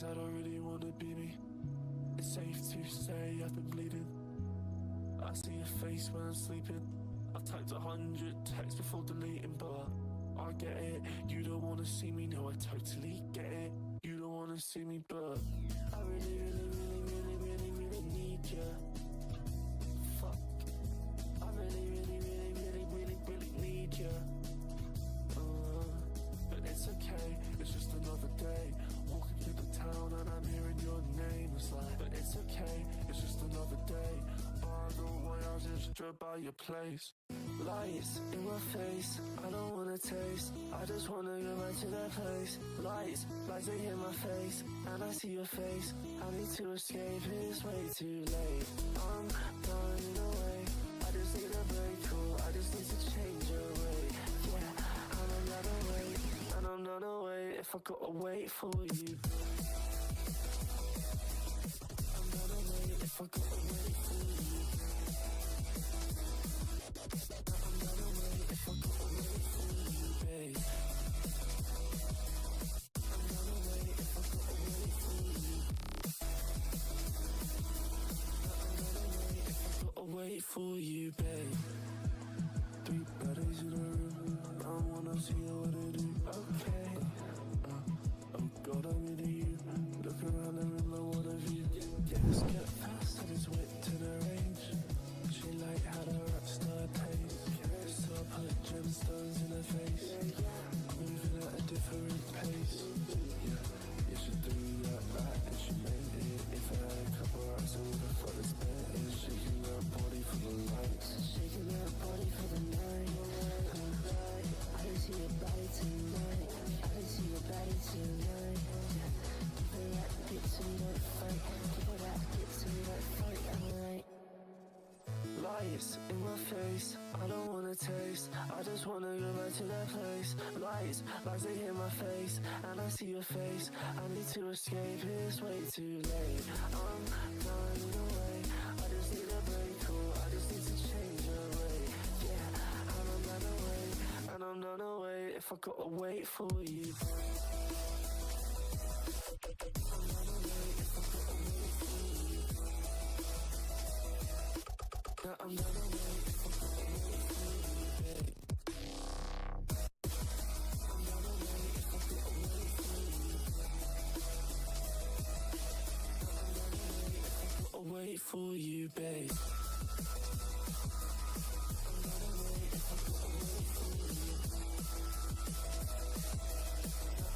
I don't really wanna be me. It's safe to say I've been bleeding. I see your face when I'm sleeping. I've typed 100 texts before deleting, but I get it. You don't wanna see me, no, I totally get it. You don't wanna see me, but I really, really, really, really, really, really need you. Fuck. I really, really, really, really, really, really need you. But it's okay, it's just another day. Walking through the town and I'm hearing your name. It's like, but it's okay, it's just another day. By the way, I just drove by your place. Lights in my face, I don't wanna taste. I just wanna go back to that place. Lights they hit my face, and I see your face. I need to escape, it's way too late. I'm running away, I just need a break, cool. I just need to change your way. Yeah, and I'm not away, and I'm not away if I gotta wait for you. I'm not away if I gotta wait for you. Wait for you, babe. 3 bodies in a room. I wanna see what I do. Okay. Oh God, I'm into you. Look around the room like what of you. Yes, get fast at his width to the range. She like how the rap star taste. So I put gemstones in her face. Moving at a different pace. Yeah, you should do that back and she meant it. If I had a couple rocks, I would've thought it's better. Shaking that body for the lights. Shaking that body for the night. I didn't see your body tonight. I didn't see your body tonight. People that get to me don't fight. People that get to me don't fight. Alright. Lights in my face, I don't wanna taste. I just wanna go back to that place. Lights they hit my face, and I see your face. I need to escape, it's way too late. I'm running away, I just need a break, cool. I just need to change your way. Yeah, and I'm not away, and I'm not away if I gotta wait for you. I'm not away if I gotta wait for you. Yeah, I'm not away if I gotta wait for you, babe. I'm not away if I gotta wait for you. I'm not away if I gotta wait for you, babe. I'm not away if I gotta wait for you. I'm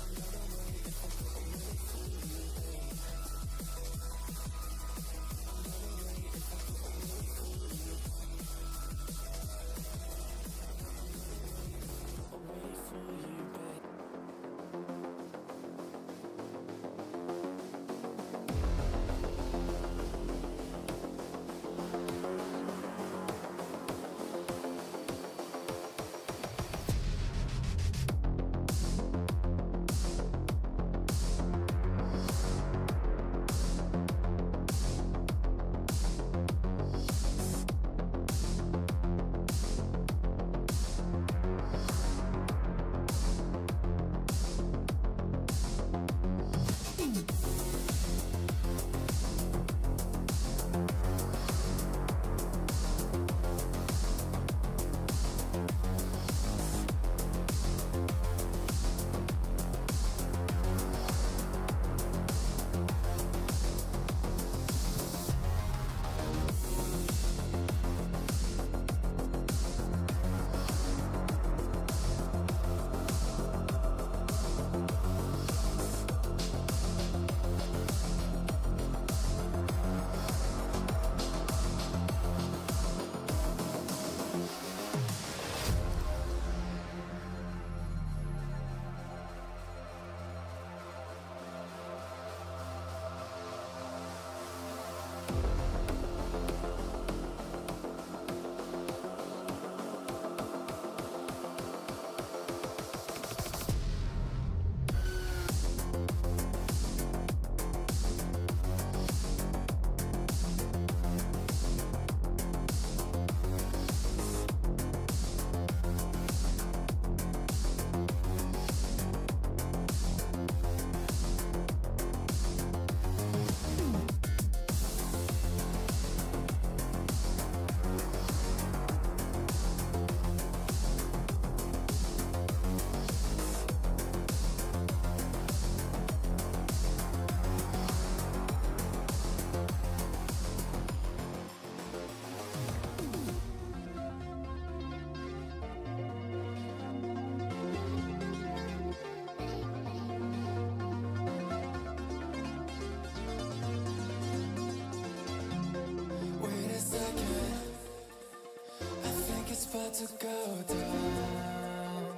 to go down.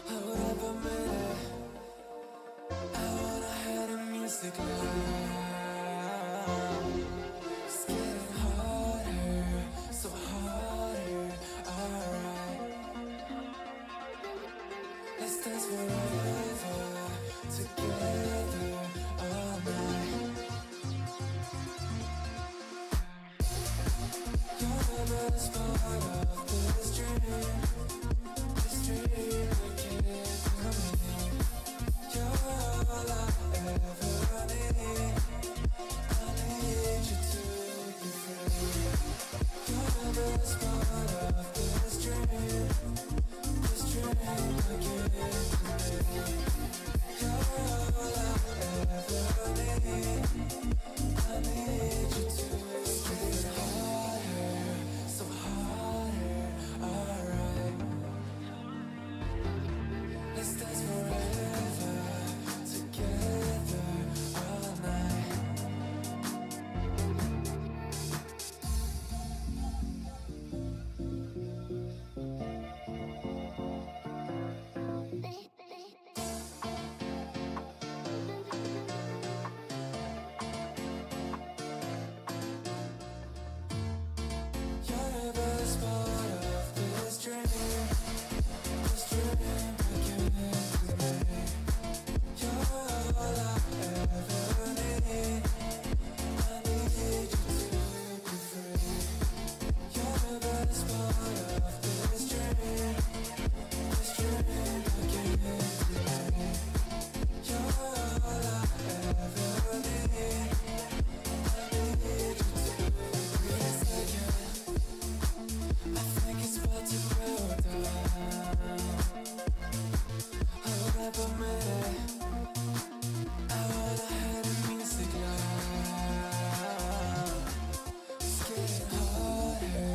Hold up a minute, I wanna hear the music loud. It's getting harder, so harder, alright. Let's dance forever, together, all night. You're the best part of this dream I can't come in. You're all I ever need. I need you to be free. You're the best part of this dream I can't come in. You're all I ever need. I need you to get harder, so harder, alright. Let's dance forever, together, all night. You're the best part of this dream I can't deny. You're all I ever need. I need you to be free. You're the best part of this dream I can't deny. You're all I ever need. I need you to be free. I think it's about to go down. Hold up a minute, I wanna hear the music loud. It's getting harder,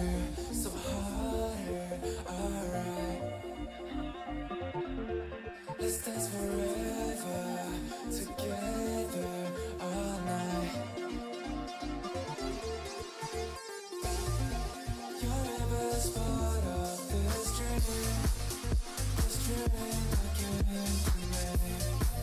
so harder, alright. Let's dance forever, together, all night. You're the best part of this dream I can't deny.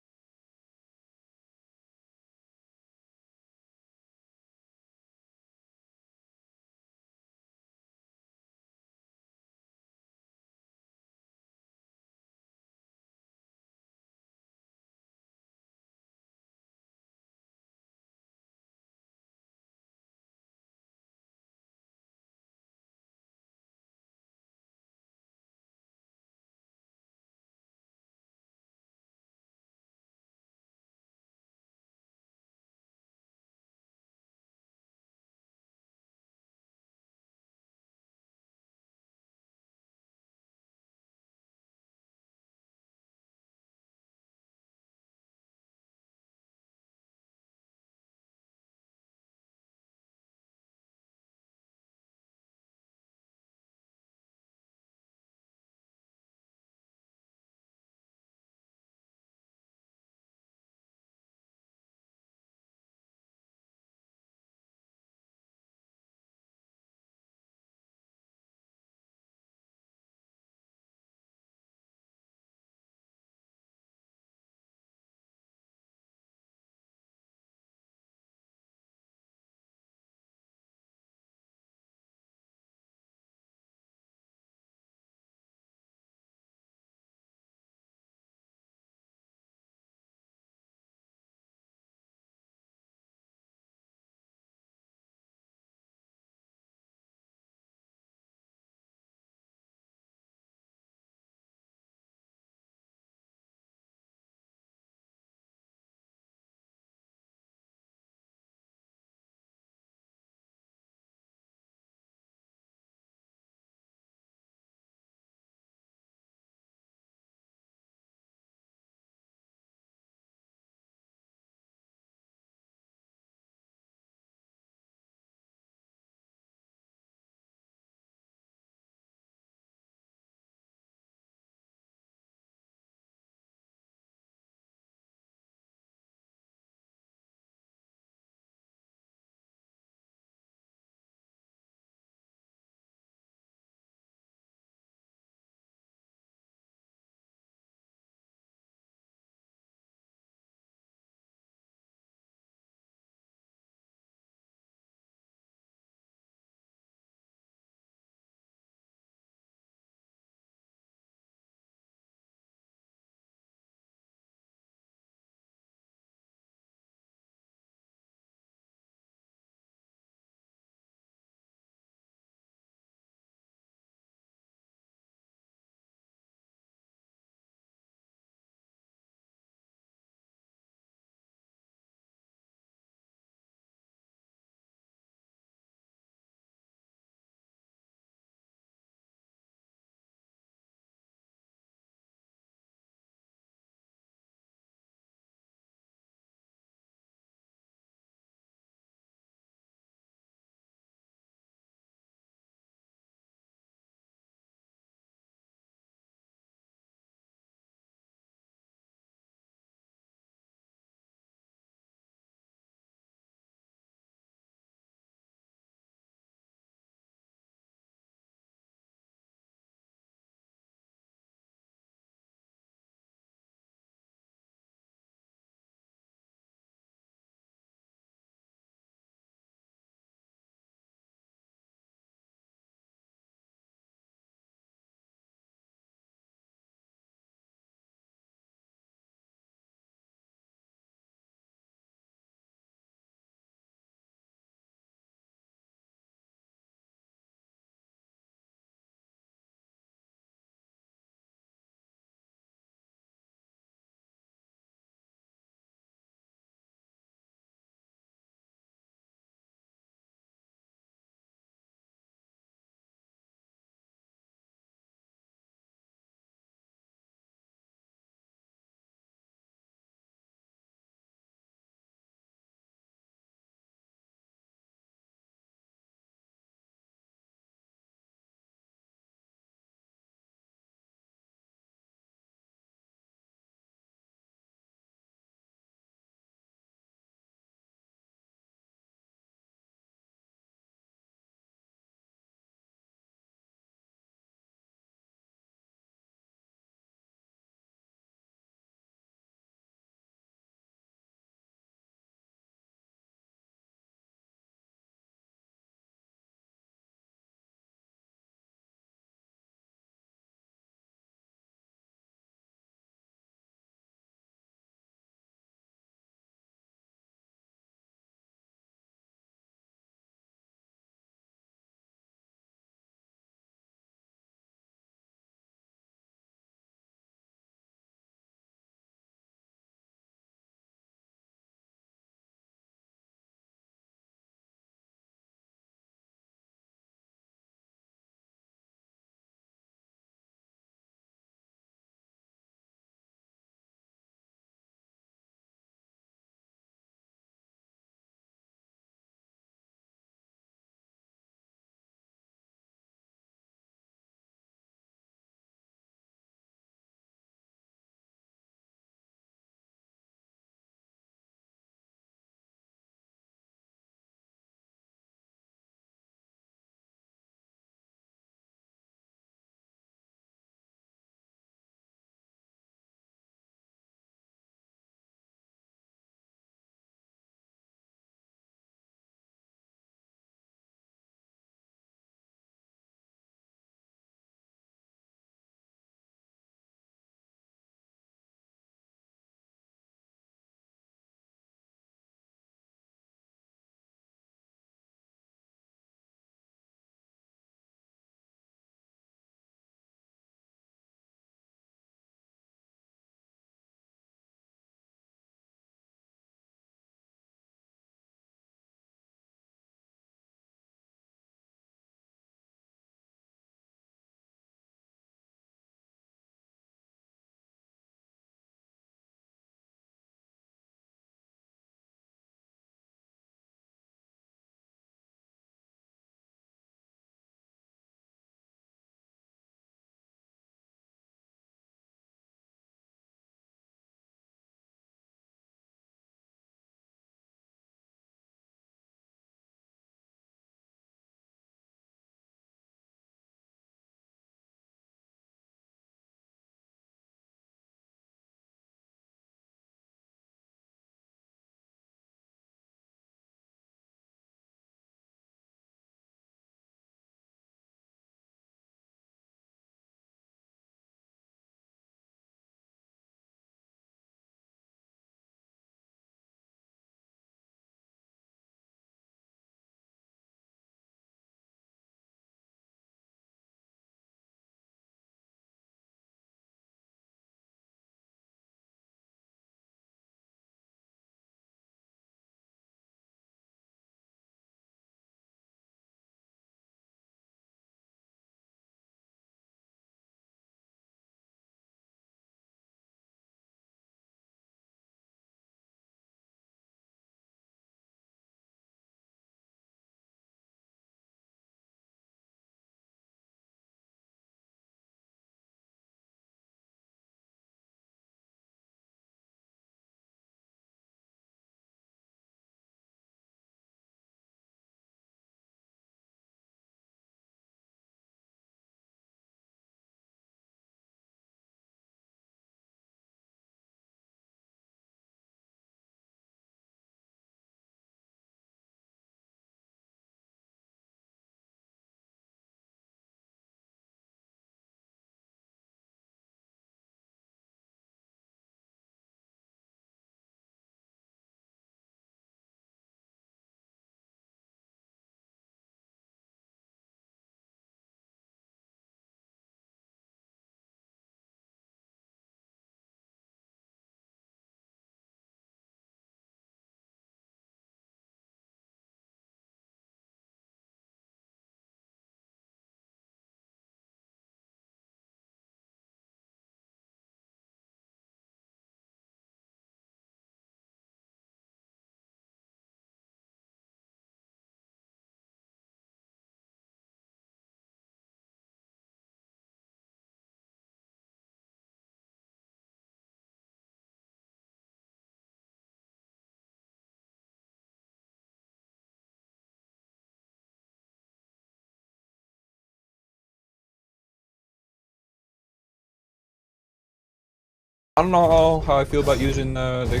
I don't know how I feel about using the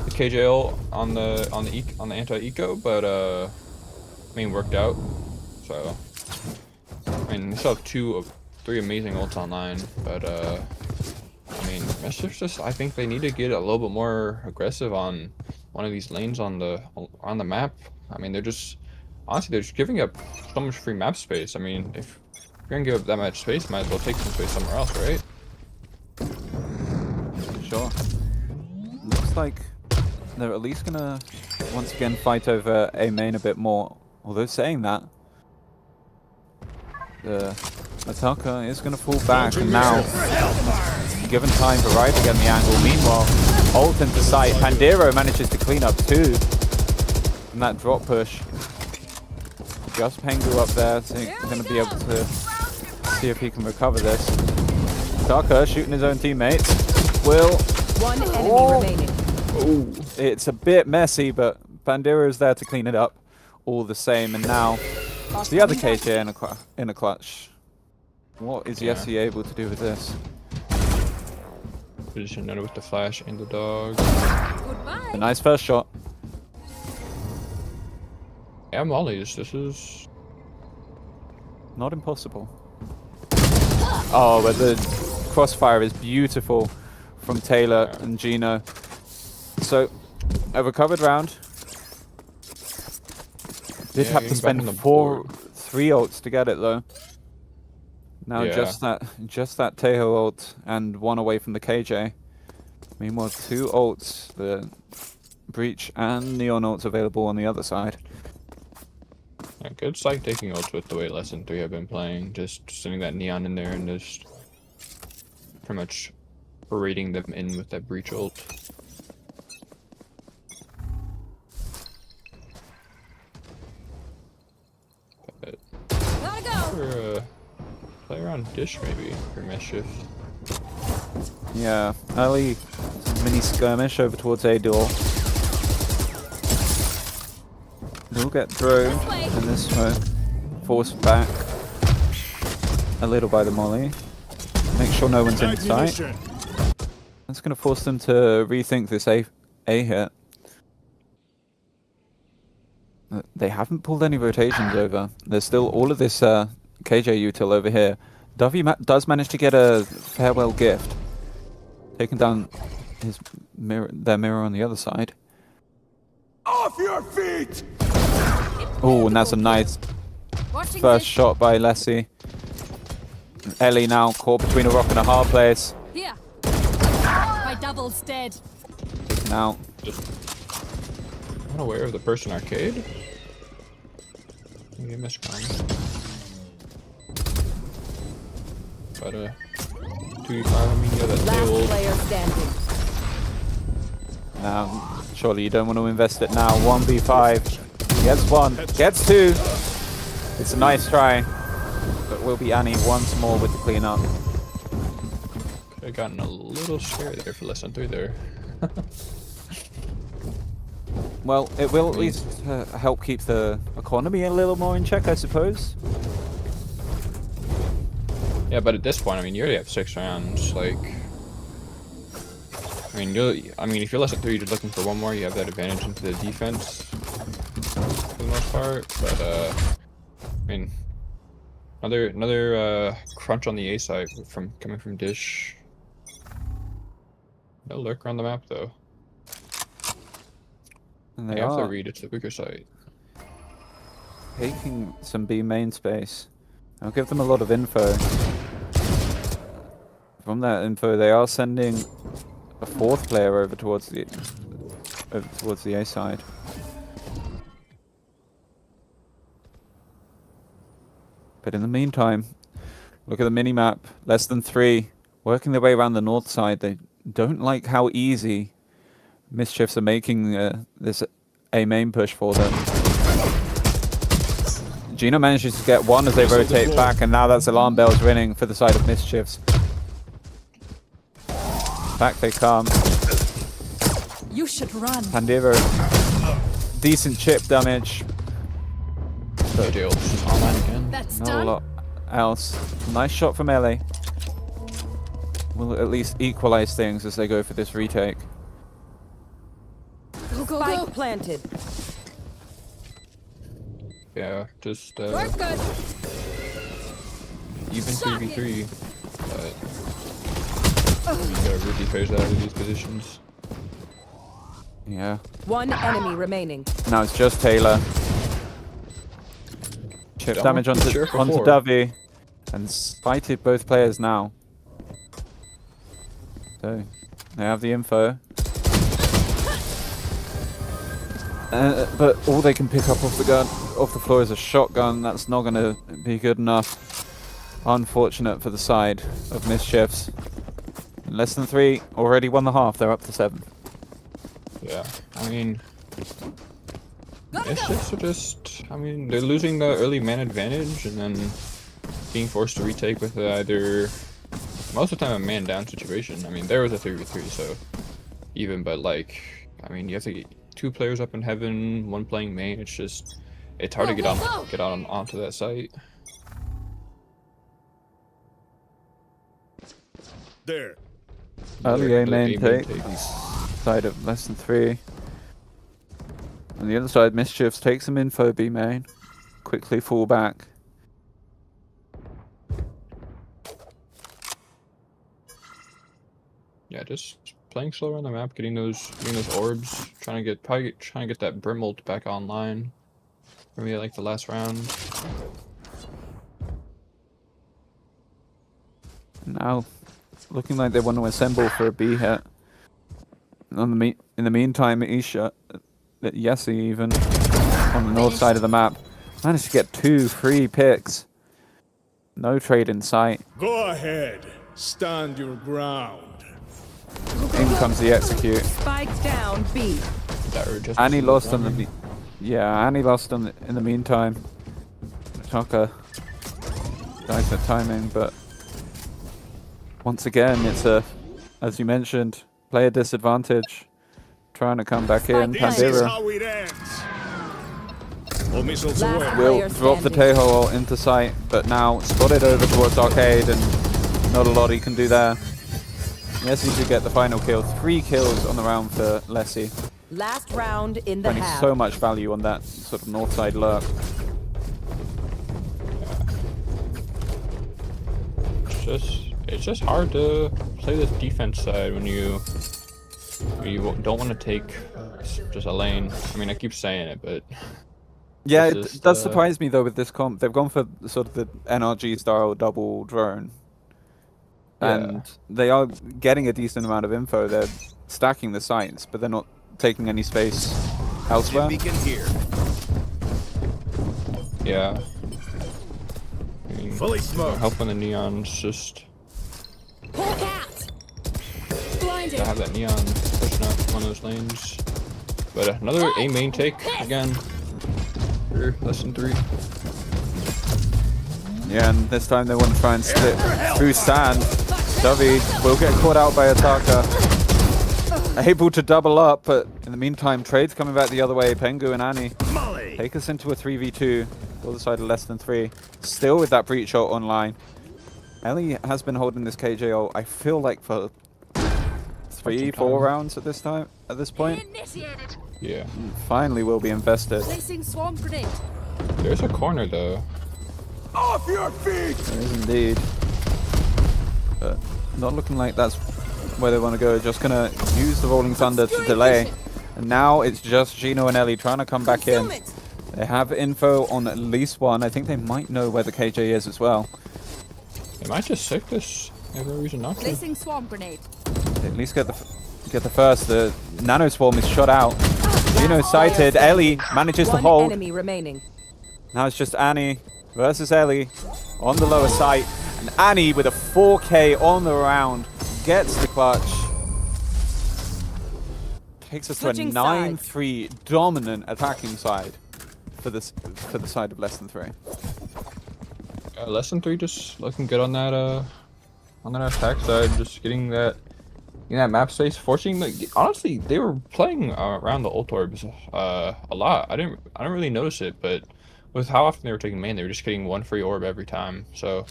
KJL on the anti-eco, but I mean, worked out. So I mean, we still have 3 amazing ults online, but I mean, Mischifs just, I think they need to get a little bit more aggressive on one of these lanes on the map. I mean, they're just, honestly, they're just giving up so much free map space. I mean, if you're gonna give up that much space, might as well take some space somewhere else, right? Sure. Looks like they're at least gonna once again fight over A main a bit more. Although saying that, the attacker is gonna fall back, and now, given time for Ryder to get in the angle. Meanwhile, ult into sight. Pandero manages to clean up too from that drop push. Just Pengu up there, so he's going to be able to see if he can recover this. Tucker shooting his own teammates. Will. One enemy remaining. Ooh, it's a bit messy, but Pandero is there to clean it up all the same. And now it's the other KJ in a clutch. What is Yessi able to do with this? Position with the flash and the dog. Goodbye. A nice first shot. Yeah, mollies. This is not impossible. Oh, but the crossfire is beautiful from Taylor and Gino. So, a recovered round. Did have to spend 3 ults to get it though. Now just that Teho ult and 1 away from the KJ. Meanwhile, 2 ults, the Breach and Neon ults available on the other side. Yeah, good side taking ults with the way Lesson 3 have been playing. Just sending that Neon in there and just pretty much berating them in with that Breach ult. Gotta go. Play around Dish maybe for Mischifs. Yeah, early mini skirmish over towards A door. We'll get droned in this smoke. Forced back a little by the molly. Make sure no one's in sight. That's going to force them to rethink this A hit. They haven't pulled any rotations over. There's still all of this KJ util over here. Dovey does manage to get a farewell gift. Taking down their mirror on the other side. Off your feet! Oh, and that's a nice first shot by Lessie. Ellie now caught between a rock and a hard place. Here. My double's dead. Now. Unaware of the person arcade. Maybe a miscom. But 2v5, I mean, yeah, that Last player standing. Now, surely you don't want to invest it now. 1v5. Gets 1, gets 2. It's a nice try, but will be Annie once more with the cleanup. Could have gotten a little scary there for Lesson 3 there. Well, it will at least help keep the economy a little more in check, I suppose. Yeah, but at this point, I mean, you already have 6 rounds. Like, I mean, if you're Lesson 3, you're just looking for 1 more. You have that advantage into the defense for the most part. But I mean, another crunch on the A side coming from Dish. No lurker on the map though. And they have to read it's the weaker side. Taking some B main space. I'll give them a lot of info. From that info, they are sending a 4th player over towards the A side. But in the meantime, look at the mini-map. Less than 3. Working their way around the north side. They don't like how easy Mischifs are making this A main push for them. Gino manages to get 1 as they rotate back, and now that's alarm bells ringing for the side of Mischifs. Back they come. You should run. Pandero, decent chip damage. But online again. That's Not done. a lot else. Nice shot from LA. will at least equalize things as they go for this retake. Spike planted. Yeah, just Work good. even 3v3. But you gotta really phase out of these positions. Yeah. One enemy remaining. Now it's just Taylor. Chip damage onto Dovey. And spited both players now. So, they have the info. But all they can pick up off the floor is a shotgun. That's not going to be good enough. Unfortunate for the side of Mischifs. Less than 3, already won the half. They're up to 7. Yeah, I mean, Mischifs are just, I mean, they're losing the early man advantage and then being forced to retake with either, most of the time, a man down situation. I mean, there was a 3v3, so even, but like, I mean, you have to get 2 players up in heaven, 1 playing main. It's just, it's hard to get onto that site. There. Early A main A take. take. Side of less than 3. On the other side, Mischifs take some info B main. Quickly fall back. Yeah, just playing slow on the map, getting those orbs, trying to get that Brim ult back online. Maybe like the last round. Now, looking like they want to assemble for a B hit. In the meantime, Isha, Yessi even, on the north side of the map, managed to get 2 free picks. No trade in sight. Go ahead. Stand your ground. In comes the execute. Spike down B. Annie lost on the Annie lost on in the meantime. Chaka died for timing, but once again it's as you mentioned, player disadvantage. Trying to come back in. This is Pandira how it ends. All missiles Last away. will player drop the standing. Tejo into sight, but now spotted over towards Arcade and not a lot he can do there. Yes, he did get the final kill. 3 kills on the round for Lessie. Last round in the Finding half. so much value on that sort of north side lurk. It's just hard to play this defense side when you don't want to take just a lane. I mean, I keep saying it, but Yeah, it's it just, does surprise me though with this comp. They've gone for sort of the NRG style double drone. And they are getting a decent amount of info. They're stacking the sites, but they're not taking any space elsewhere. Beacon here. yeah. I mean, Fully smoked. help when the neon's just Pull cat. Blinded. to have that neon pushing up one of those lanes. But another A main take again. For less than 3. Yeah, and this time they want to try and split through sand. Dovey will get caught out by Ataka. Able to double up, but in the meantime, trades coming back the other way. Pengu and Annie take us into a 3v2. The other side of less than 3. Still with that breach ult online. Ellie has been holding this KJO, I feel like, for 3-4 rounds at this point. Initiated. Yeah. Finally will be invested. Placing swarm grenade. There's a corner though. Off your feet. There is indeed. But not looking like that's where they want to go. Just gonna use the Rolling Thunder to delay. And now it's just Gino and Ellie trying to come back in. They have info on at least one. I think they might know where the KJ is as well. They might just sick this. They have no reason not to. Placing swarm grenade. They at least get the first. The Nano Swarm is shot out. Gino sighted. Ellie manages to One hold. enemy remaining. Now it's just Annie versus Ellie on the lower site. And Annie with a 4K on the round gets the clutch. Takes us Switching to a 9-3 dominant attacking side for the side of less than 3. Less than 3 just looking good on that attack side, just getting that map space, forcing honestly they were playing around the ult orbs a lot. I didn't really notice it, but with how often they were taking main, they were just getting 1 free orb every time. So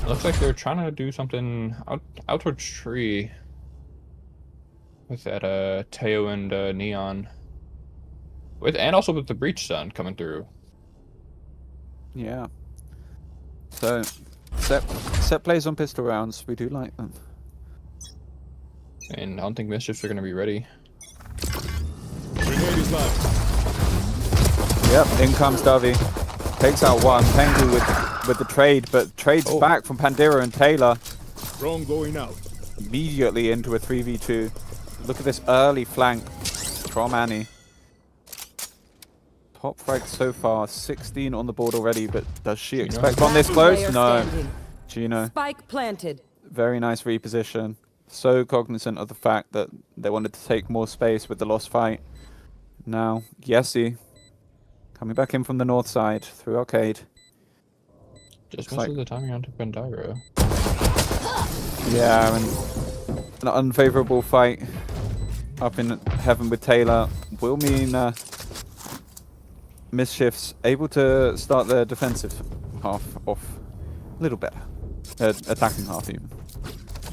Looks like they're trying to do something out towards tree. With that Teo and Neon. And also with the Breach Sun coming through. Yeah. So, set plays on pistol rounds. We do like them. And I don't think Mischifs are going to be ready. Grenade is live. Yep, in comes Dovey. Takes out one. Pengu with the trade, but trades back from Pandira and Taylor. Drone going out. Immediately into a 3v2. Look at this early flank from Annie. Top frag so far, 16 on the board already, but does she expect on this close? Player No. standing. Gino, Spike planted. very nice reposition. So cognizant of the fact that they wanted to take more space with the lost fight. Now, Yessi coming back in from the north side through arcade. Just Looks most of the timing onto Pandira. Yeah, and an unfavorable fight up in heaven with Taylor will mean Mischifs able to start their defensive half off a little better. Attacking half even.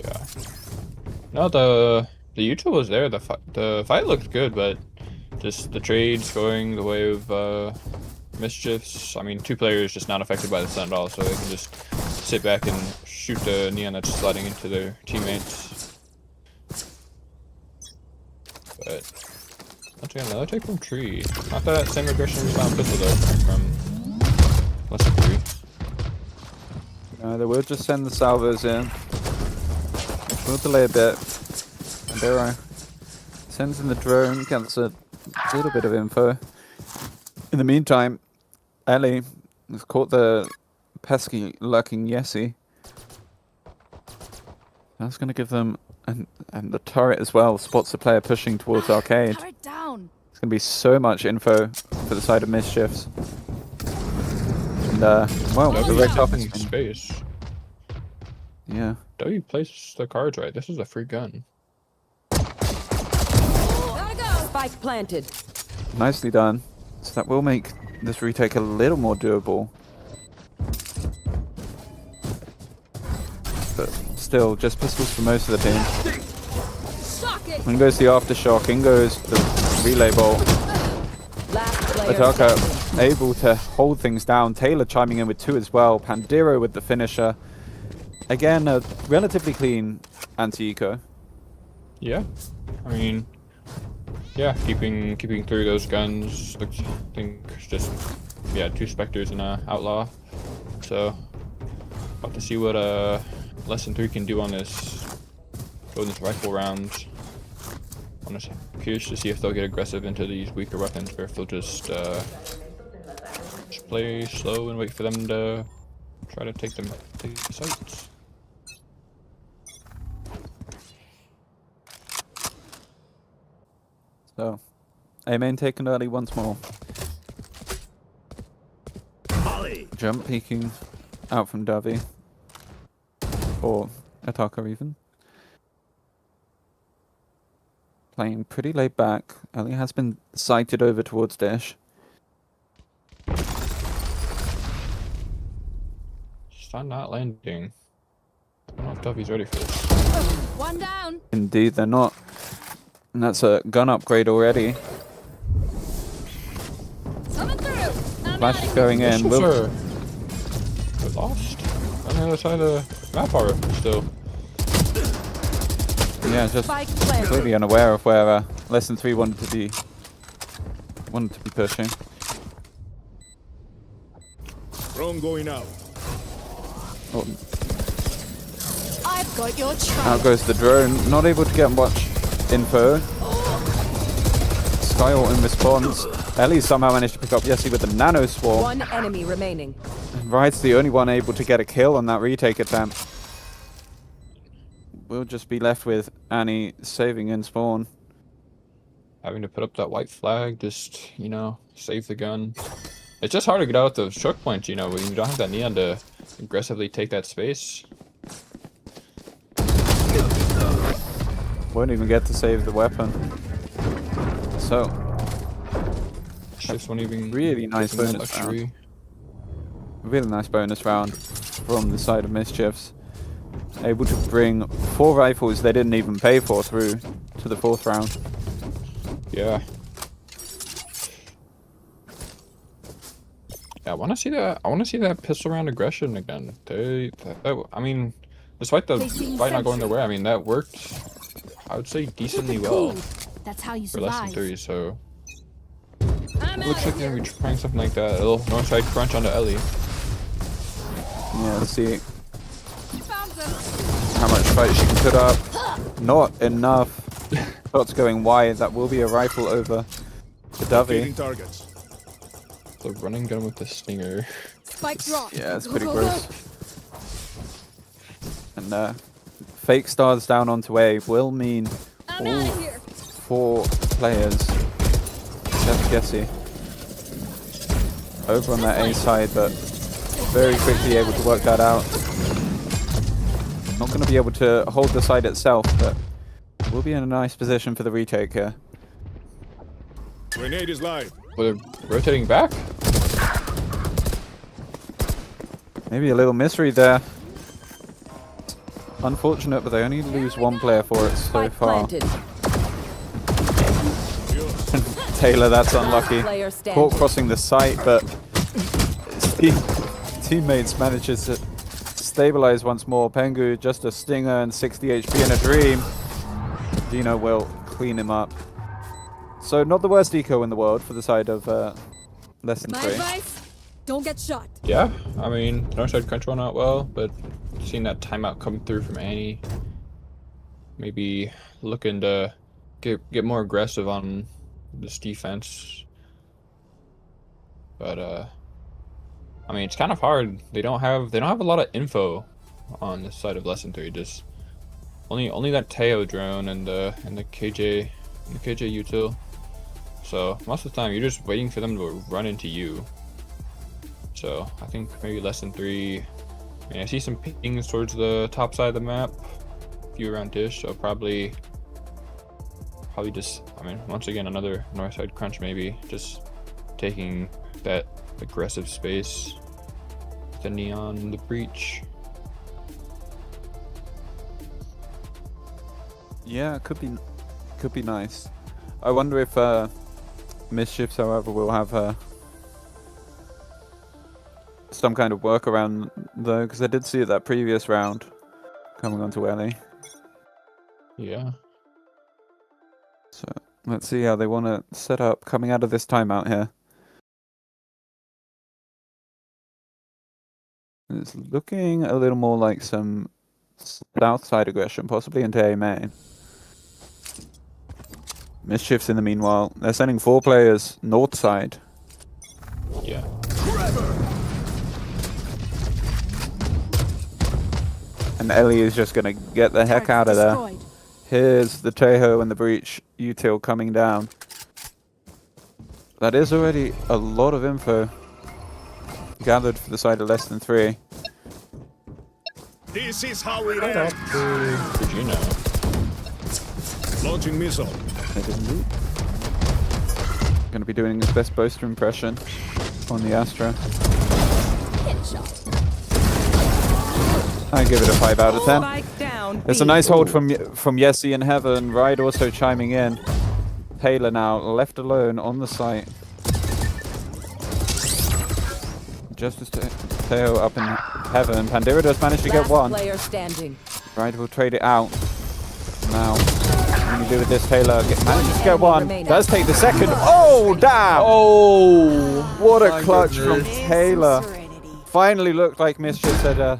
Yeah. No, the YouTube was there. The fight looked good, but just the trades going the way of Mischifs. I mean, two players just not affected by the stun at all, so they can just sit back and shoot the Neon that's sliding into their teammates. But once again, another take from tree. Not that same aggression we saw on pistol though from less than 3. They will just send the salvos in. We'll delay a bit. And there sends in the drone, gets a little bit of info. In the meantime, Ellie has caught the pesky lurking Yessi. That's going to give them, and the turret as well, spots the player pushing towards arcade. Turret down. It's going to be so much info for the side of Mischifs. And, well, the red top is space. Yeah. W plays the cards right. This is a free gun. Gotta go. Spike planted. Nicely done. So that will make this retake a little more doable. But still, just pistols for most of the team. Shock it. In goes the aftershock, in goes the relay bolt. Last player Ataka standing. able to hold things down. Taylor chiming in with 2 as well. Pandiro with the finisher. Again, a relatively clean anti-eco. Yeah, I mean, yeah, keeping through those guns. I think just 2 Spectres and a Outlaw. So, about to see what Lesson 3 can do on this rifle round. I'm just curious to see if they'll get aggressive into these weaker weapons, or if they'll just play slow and wait for them to try to take the sights. So, A main taken early once more. Jump peeking out from Davi. Or Ataka even. Playing pretty laid back. Ellie has been sighted over towards Dish. Stun not landing. I don't know if Duffy's ready for this. One down. Indeed, they're not. And that's a gun upgrade already. Coming through. I'm Flash out is of going in. Missiles Will are lost on the other side of the map are still. yeah, just Spike planted. completely unaware of where Lesson 3 wanted to be pushing. Drone going out. Oh, I've got your trail. out goes the drone. Not able to get much info. Skyalt in response. Ellie somehow managed to pick up Yessi with the nano swarm. One enemy remaining. Wright's the only one able to get a kill on that retake attempt. We'll just be left with Annie saving in spawn. Having to put up that white flag, just, save the gun. It's just hard to get out those choke points, when you don't have that neon to aggressively take that space. Won't even get to save the weapon. So, Shifts won't even really nice give them that bonus luxury. really nice bonus round. from the side of Mischifs. Able to bring 4 rifles they didn't even pay for through to the 4th round. Yeah. Yeah, I want to see that. I want to see that pistol round aggression again. I mean, despite the Placing fight not going their sentry. way, I mean that worked. I would say decently well That's how you for less than survive. 3. So I'm it looks out like of they're here. gonna be trying something like that. A little north side crunch onto Ellie. Yeah, let's see Found them. how much fight she can put up. Not enough. Shots going wide. That will be a rifle over to Dovey. Locating targets. The running gun with the stinger. Spike drop. Yeah, it's Go, pretty go, gross. go. And fake stars down onto A will mean I'm all out of here. 4 players. Just Jesse over on that A side, but very quickly able to work that out. Not going to be able to hold the side itself, but we'll be in a nice position for the retake here. Grenade is live. Well, they're rotating back. Maybe a little mystery there. Unfortunate, but they only lose 1 player for it so Spike far. planted. Taylor, that's unlucky. Player standing. Caught crossing the site, but his teammates manages to stabilize once more. Pengu, just a stinger and 60 HP in a dream. Dino will clean him up. So not the worst eco in the world for the side of less than My 3. advice: don't get shot. Yeah, I mean north side crunch went out well, but seeing that timeout come through from Annie, maybe looking to get more aggressive on this defense. But I mean it's kind of hard. They don't have a lot of info on this side of less than 3. Just only that Teo drone and the KJ util. So most of the time you're just waiting for them to run into you. So I think maybe less than 3. I mean, I see some pings towards the top side of the map, a few around dish. So probably just, I mean, once again another north side crunch, maybe just taking that aggressive space. The neon, the breach. Yeah, it could be nice. I wonder if Mischifs, however, will have some kind of workaround though, because I did see it that previous round coming onto Ellie. Yeah. So let's see how they want to set up coming out of this timeout here. It's looking a little more like some south side aggression, possibly into A main. Mischifs in the meanwhile, they're sending 4 players north side. Yeah. And Ellie is just going to get the heck out of there. Destroyed. Here's the Tejo and the breach util coming down. That is already a lot of info gathered for the side of less than 3. This is how it ends. Regina. Launching missile. Going to be doing his best boaster impression on the Astra. Headshot. I give it a 5 out of 10. Spike down. It's a nice hold from Yessi and Heaven. Ride also chiming in. Taylor now left alone on the site. Just as Teo up in Heaven. Pandira does manage to get Last 1. player standing. Ride will trade it out. Now, what do you do with this? Taylor manages to get 1. remaining. Does take the second. Oh, damn! Oh, What a my clutch from goodness. Taylor. Finally looked like Mischifs had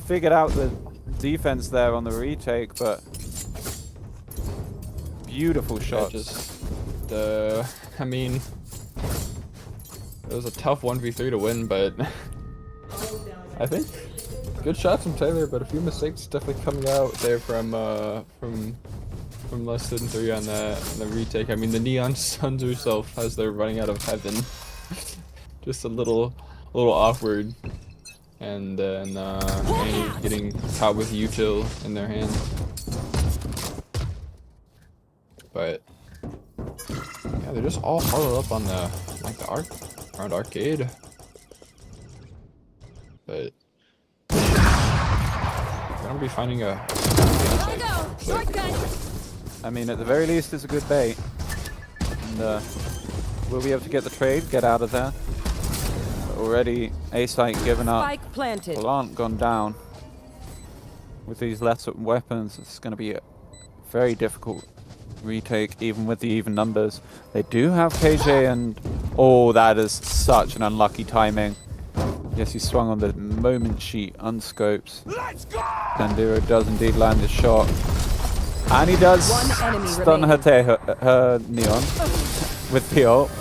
figured out the defense there on the retake, but beautiful Yeah, shots. just I mean, it was a tough 1v3 to win, but I think good shots from Taylor, but a few mistakes definitely coming out there from less than 3 on the retake. I mean, the Neon Suns herself as they're running out of heaven, just a little awkward, and then Annie getting caught with util in their hand. But yeah, they're just all huddled up on the around arcade. But gonna be finding a. Gotta go. Shotgun. I mean, at the very least, it's a good bait. And we'll be able to get the trade, get out of there. But already, A-site given up. Spike planted. Plant gone down. With these lesser weapons, it's going to be a very difficult retake, even with the even numbers. They do have KJ and... Oh, that is such an unlucky timing. Yes, he swung on the moment sheet, unscopes. Pandiro does indeed land his shot. And he does One enemy stun remaining. her Neon with the ult.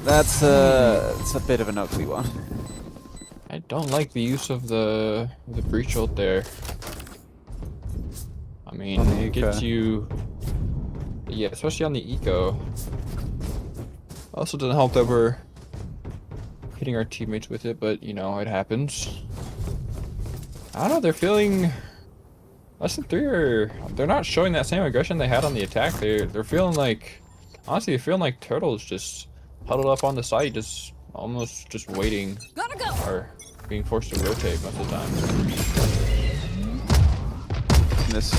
That's it's a bit of an ugly one. I don't like the use of the breach ult there. I mean, On the it gets eco. you. Yeah, especially on the eco. Also doesn't help that we're hitting our teammates with it, but you know, it happens. I don't know, they're feeling less than 3 or they're not showing that same aggression they had on the attack. They're feeling like, honestly, they're feeling like turtles just huddled up on the site, just almost just waiting Gotta go. or being forced to rotate most of the time. This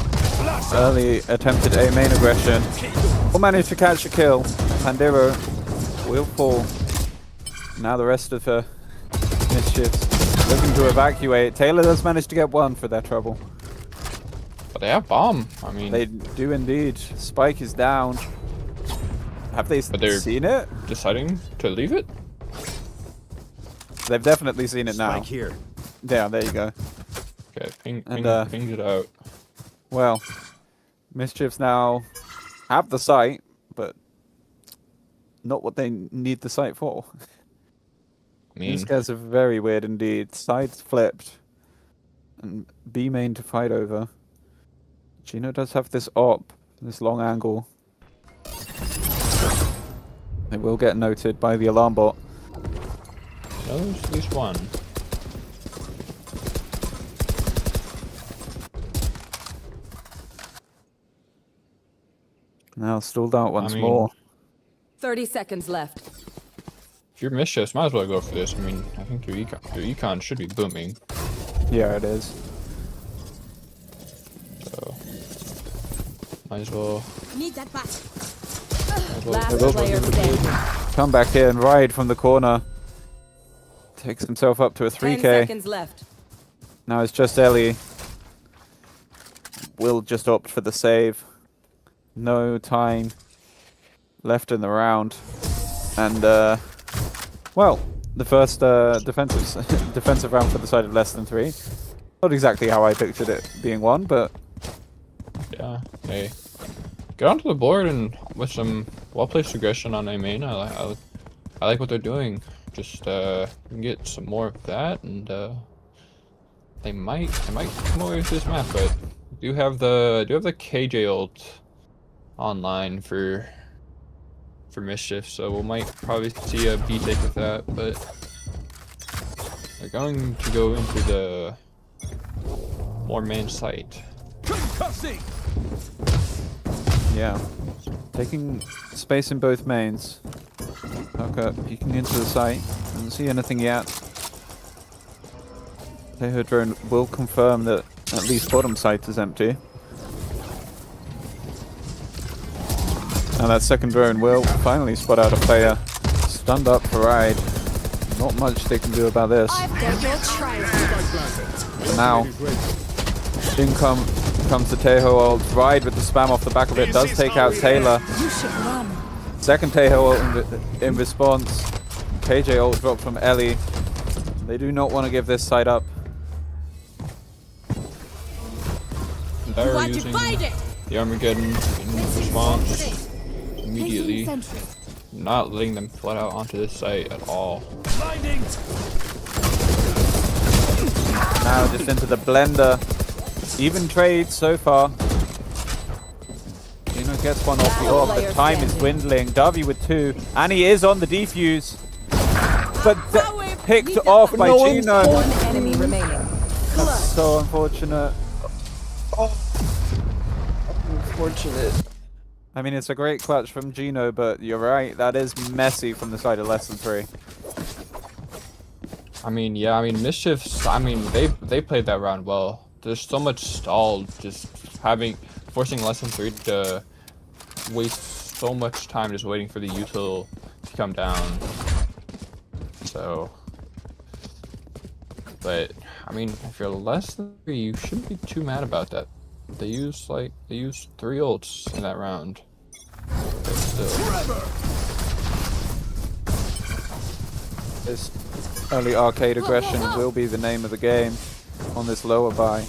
early attempted A main aggression will manage to catch a kill. Pandiro will fall. Now the rest of the Mischifs looking to evacuate. Taylor does manage to get one for their trouble. But they have bomb. I mean, They do indeed. Spike is down. Have they But they're- seen it? deciding to leave it. They've definitely seen it now. Spike here. Yeah, there you go. Okay, And, pings it out. Well, Mischifs now have the site, but not what they need the site for. I mean, These guys are very weird indeed. Sides flipped. And B main to fight over. Gino does have this op, this long angle. It will get noted by the alarm bot. no, there's at least one. Now stalled out once mean- more. 30 seconds left. If you're Mischifs, might as well go for this. I mean, I think their econ should be booming. Yeah, it is. So, might as well. Need that back. Last will player be standing. Come back here and ride from the corner. Takes himself up to a 10 3k. seconds left. Now it's just Ellie. Will just opt for the save. No time left in the round. And, well, the first defensive round for the side of less than 3. Not exactly how I pictured it being won, but Yeah, hey. Get onto the board and with some well-placed aggression on A main. I like what they're doing. Just get some more of that, and they might come away with this map. But do have the KJ ult online for Mischif, so we might probably see a B take with that. But they're going to go into the more main site. yeah. Taking space in both mains. Tucker peeking into the site. Doesn't see anything yet. Her drone will confirm that at least bottom site is empty. And that second drone will finally spot out a player. Stunned up for ride. Not much they can do about this. I've got your trial. Now, in comes the Teho ult. Ride with the spam off the back of it does take out Taylor. You should run. Second Teho ult in response. KJ ult dropped from Ellie. They do not want to give this side up. They're You are using divided. the Armageddon in response immediately, Sentry. not letting them flat out onto this site at all. Now just into the blender. Even trade so far. Gino gets one off the orb, but time is dwindling. Davi with 2, and he is on the defuse. But picked off by Gino. One enemy remaining. So unfortunate. Unfortunate. I mean, it's a great clutch from Gino, but you're right, that is messy from the side of less than 3. I mean, yeah, I mean, Mischifs, I mean, they played that round well. There's so much stalled, just forcing lesson 3 to waste so much time just waiting for the util to come down. So, but, I mean, if you're less than 3, you shouldn't be too mad about that. They used 3 ults in that round. But still. This early arcade aggression will be the name of the game on this lower buy.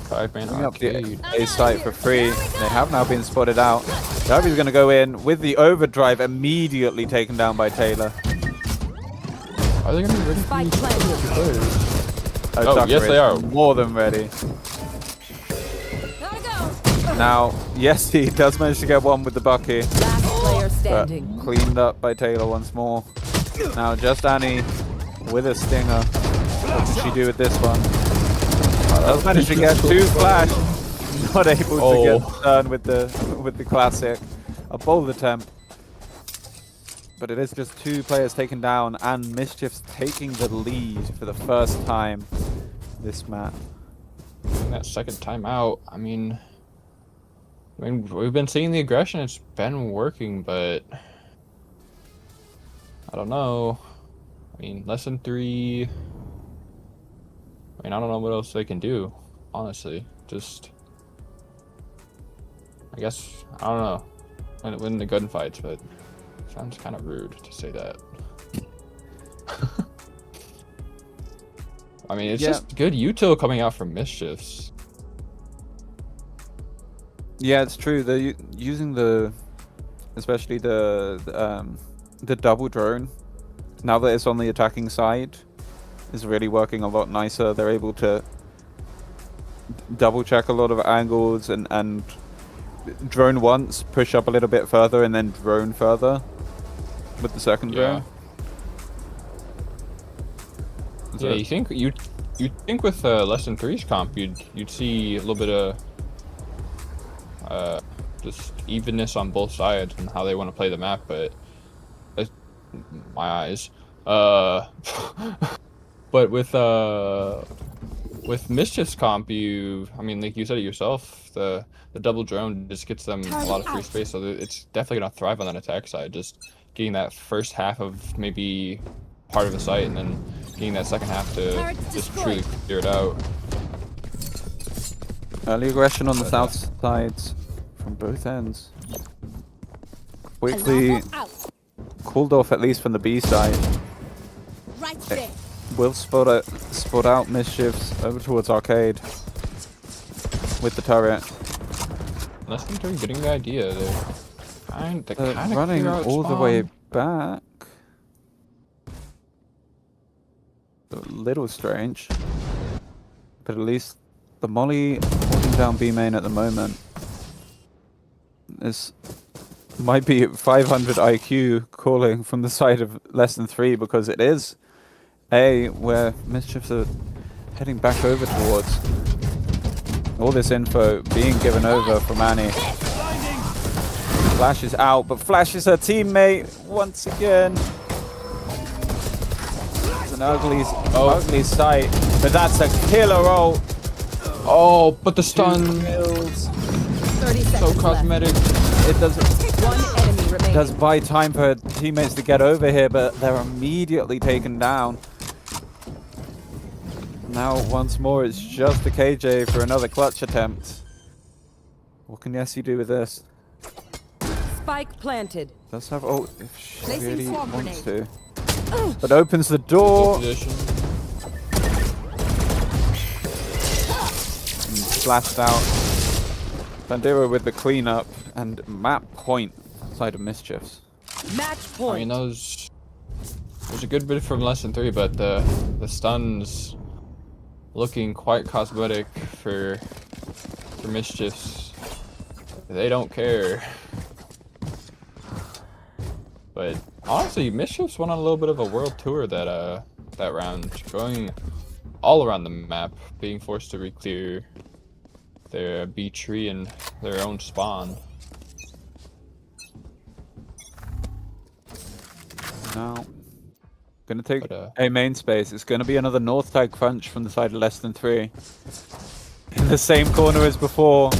5-man Bring up the arcade. A site for free. They have now been spotted out. Darby's going to go in with the overdrive, immediately taken down by Taylor. Are they going to be ready Spike for planted. Oh, Tucker yes, they is are. more than ready. Gotta go. Now, yes, he does manage to get one with the Bucky, Last player but standing. cleaned up by Taylor once more. Now, just Annie with a stinger. What can she do with this one? Does manage to get 2 flash. Not able to get done with the classic. A bold attempt. But it is just 2 players taken down, and Mischifs taking the lead for the first time this map. that second time out? I mean, we've been seeing the aggression. It's been working, but I don't know. I mean, lesson 3. I mean, I don't know what else they can do. Honestly, just I guess I don't know. Win the gunfights, but sounds kind of rude to say that. I mean, it's just good util coming out from Mischifs. Yeah, it's true. They're using especially the double drone. Now that it's on the attacking side, is really working a lot nicer. They're able to double check a lot of angles and drone once, push up a little bit further, and then drone further with the second drone. Yeah, you think with lesson 3's comp you'd see a little bit of just evenness on both sides and how they want to play the map, but that's my eyes. But with Mischif's comp, I mean, like you said it yourself, the double drone just gets them a lot of free space, so it's definitely gonna thrive on that attack side. Just getting that first half of maybe part of the site, and then getting that second half to just truly clear it out. Early aggression on the south sides from both ends. Quickly cooled off at least from the B side. Right there. Will spot out Mischifs over towards arcade with the turret. Lesson 3 getting the idea. They're kind of running all the way back. A little strange, but at least the Molly holding down B main at the moment. This might be 500 IQ calling from the side of lesson 3, because it is A where Mischifs are heading back over towards. All this info being given over from Annie. Flash is out, but flashes her teammate once again. It's an ugly sight, but that's a killer roll. Oh, but the stun, 30 seconds so cosmetic. It doesn't. One enemy remaining. Does buy time for her teammates to get over here, but they're immediately taken down. Now, once more, it's just the KJ for another clutch attempt. What can Yessie do with this? Spike planted. Does have ult if she Placing really swarm wants grenade. to. But opens the door. Position. And splashed out. Bandera with the cleanup and map point side of Mischifs. Match I mean, point. those was a good bit from lesson 3, but the stuns looking quite cosmetic for Mischifs. They don't care. But honestly, Mischifs went on a little bit of a world tour that round, going all around the map, being forced to re-clear their B tree and their own spawn. Now, Gonna take But, a main space. It's gonna be another north side crunch from the side of less than 3. In the same corner as before.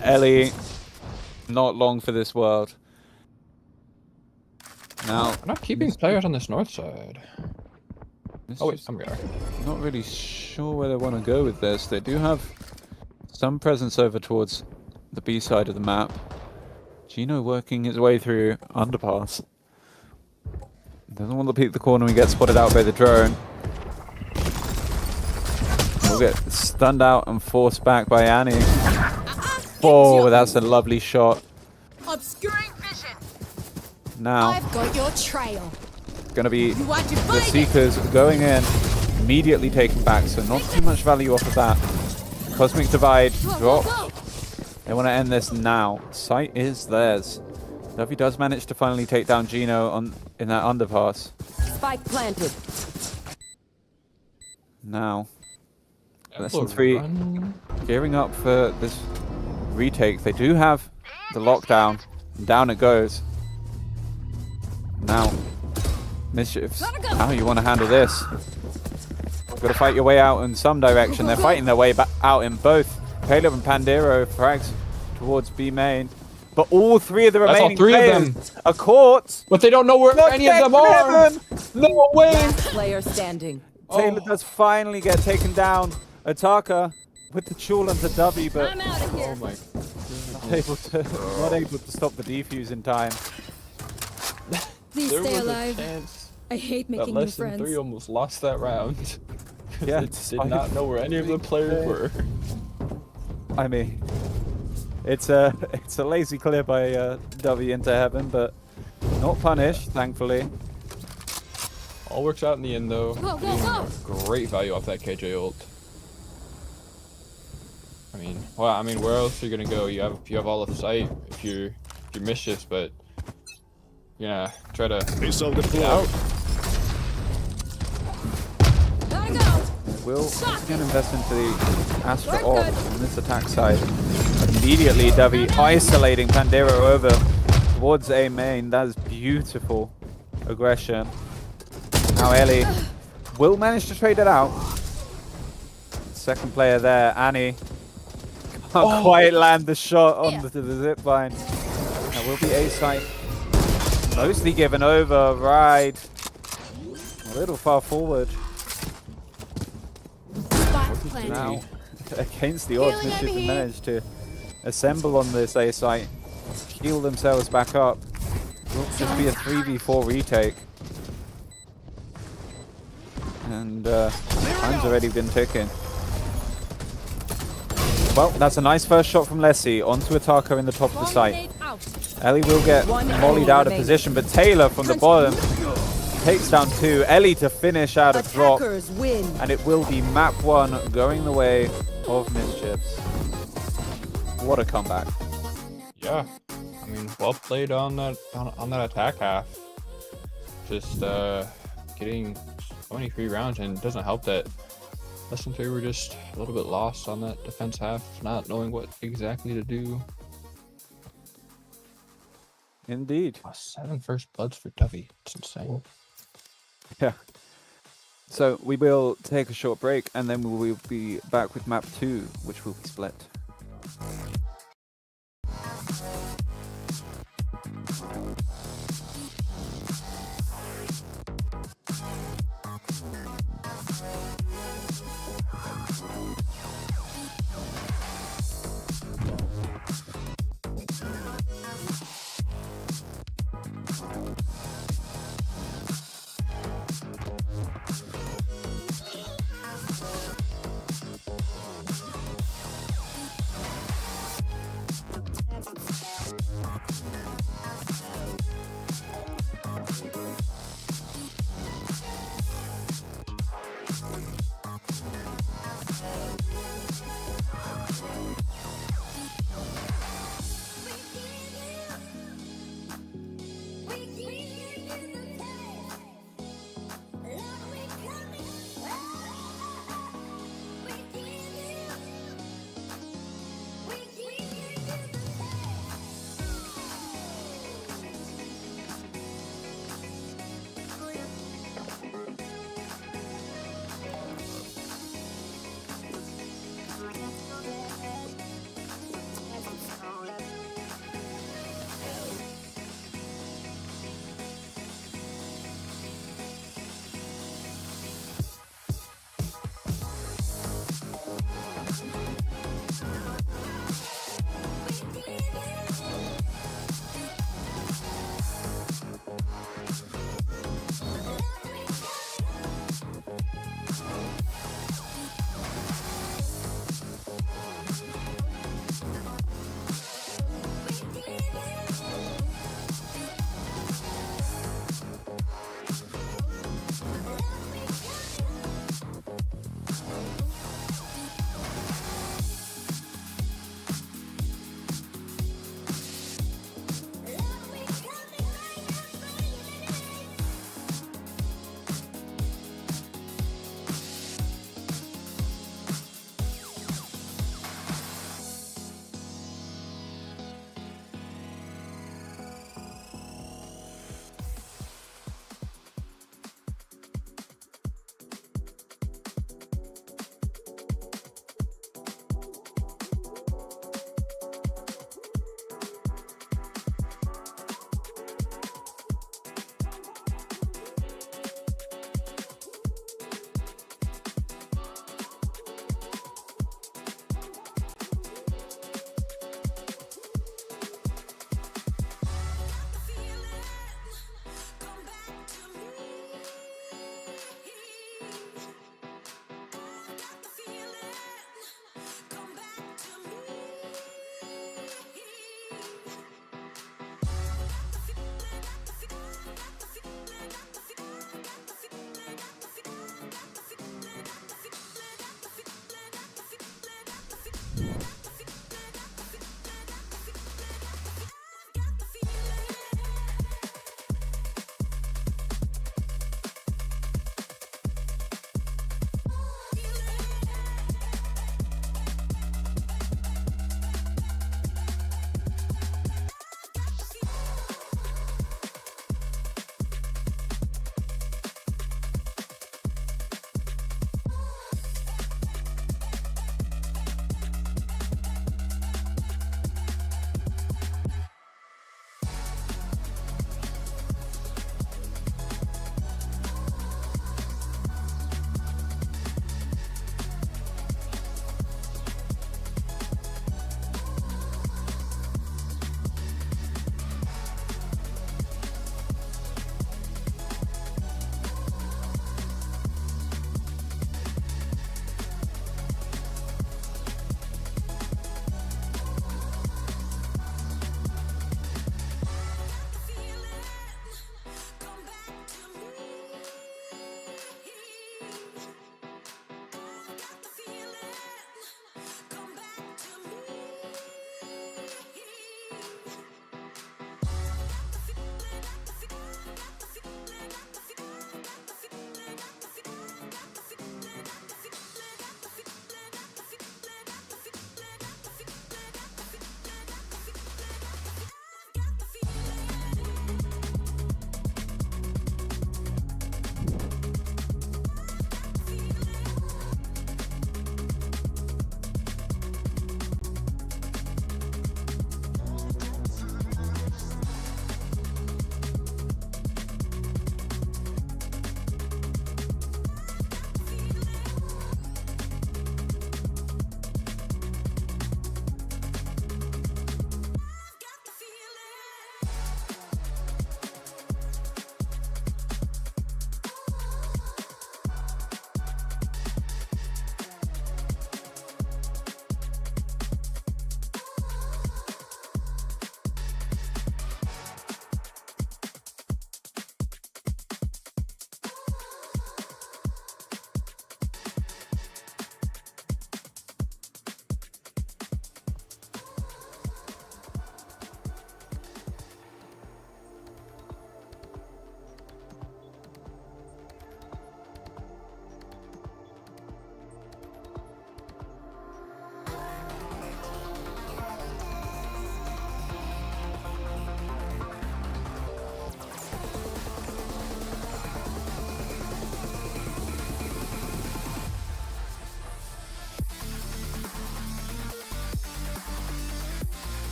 Ellie, not long for this world. Now, I'm not keeping players on this north side. Oh wait, I'm here. not really sure where they want to go with this. They do have some presence over towards the B side of the map. Gino working his way through underpass. Doesn't want to peek the corner and get spotted out by the drone. We'll get stunned out and forced back by Annie. Oh, that's a lovely shot. Obscuring vision. Now, I've got your trail. gonna be You want to the find it? Seekers going in, immediately taken back, so not too much value off of that. Cosmic Divide, drop. They want to end this now. Sight is theirs. Duffy does manage to finally take down Gino in that underpass. Spike planted. Now, less Apple than 3, run. gearing up for this retake. They do have the lockdown. And down it goes. Now, Mischifs, how you want to handle this? Got to fight your way out in some direction. They're fighting their way back out in both. Caleb and Pandero frags towards B main. But all 3 of the That's all remaining 3 of players them. are caught. But they don't know where any of them are. No way. Player standing. Taylor does finally get taken down. Ataka with the Chul and the W, but I'm out of here. Oh my. not able to stop the defuse in time. Please There stay was a alive. chance I hate that making new less than friends. 3 almost lost that round. Yeah, They did not know where any of the players were. I mean, it's a lazy clear by W into heaven, but not punished, thankfully. All works out in the end though. Go, go, Getting go. Great value off that KJ ult. I mean, where else are you gonna go? You have all of sight if you're Mischifs, but yeah, try to Missile get deployed. out. Gotta go. Will again invest into the Astra We're Orb good. on this attack side. Immediately, Davi isolating Pandero over towards A main. That is beautiful aggression. Now Ellie will manage to trade it out. Second player there, Annie. Can't quite land the shot onto the zip line. That will be A site. Mostly given over, right. A little far forward. Spike planted. Now, against the odds, Healing Mischifs over here. managed to assemble on this A site, heal themselves back up. Will just be a 3v4 retake. And time's already been ticking. Well, that's a nice first shot from Lessie onto Ataka in the top of the site. Grenade out. Ellie will get One mollied enemy out of remaining. position, but Taylor from the bottom takes down 2. Ellie to finish out of drop. Attackers win. And it will be map 1 going the way of Mischifs. What a comeback. Yeah, I mean, well played on that attack half. Just getting so many free rounds, and it doesn't help that less than 3 were just a little bit lost on that defense half, not knowing what exactly to do. Indeed. 7 first bloods for Duffy. It's insane. Yeah. So we will take a short break, and then we will be back with map 2, which will be split.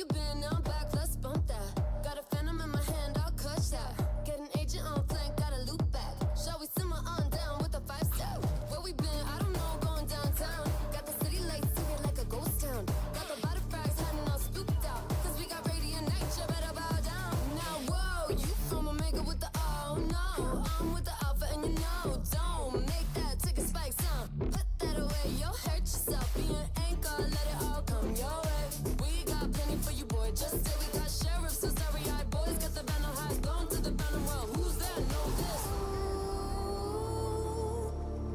you been? Now I'm back, let's bump that. Got a phantom in my hand, I'll clutch that. Get an agent on flank, got a loop back. Shall we simmer on down with a 5-step? Where we been? I don't know, going downtown. Got the city lights seated like a ghost town. Got the body frags hiding all spooked out. Cause we got radiant night, you better bow down. Now whoa, you from Omega with the oh no. I'm with the alpha and you know, don't make that ticket spike sound. Put that away, you'll hurt yourself. Be an anchor, let it all come your way. We got plenty for you, boy. Just say we got sheriffs, so starry-eyed boys. Got the banner highs, blown to the banner. Well, who's there? Know this.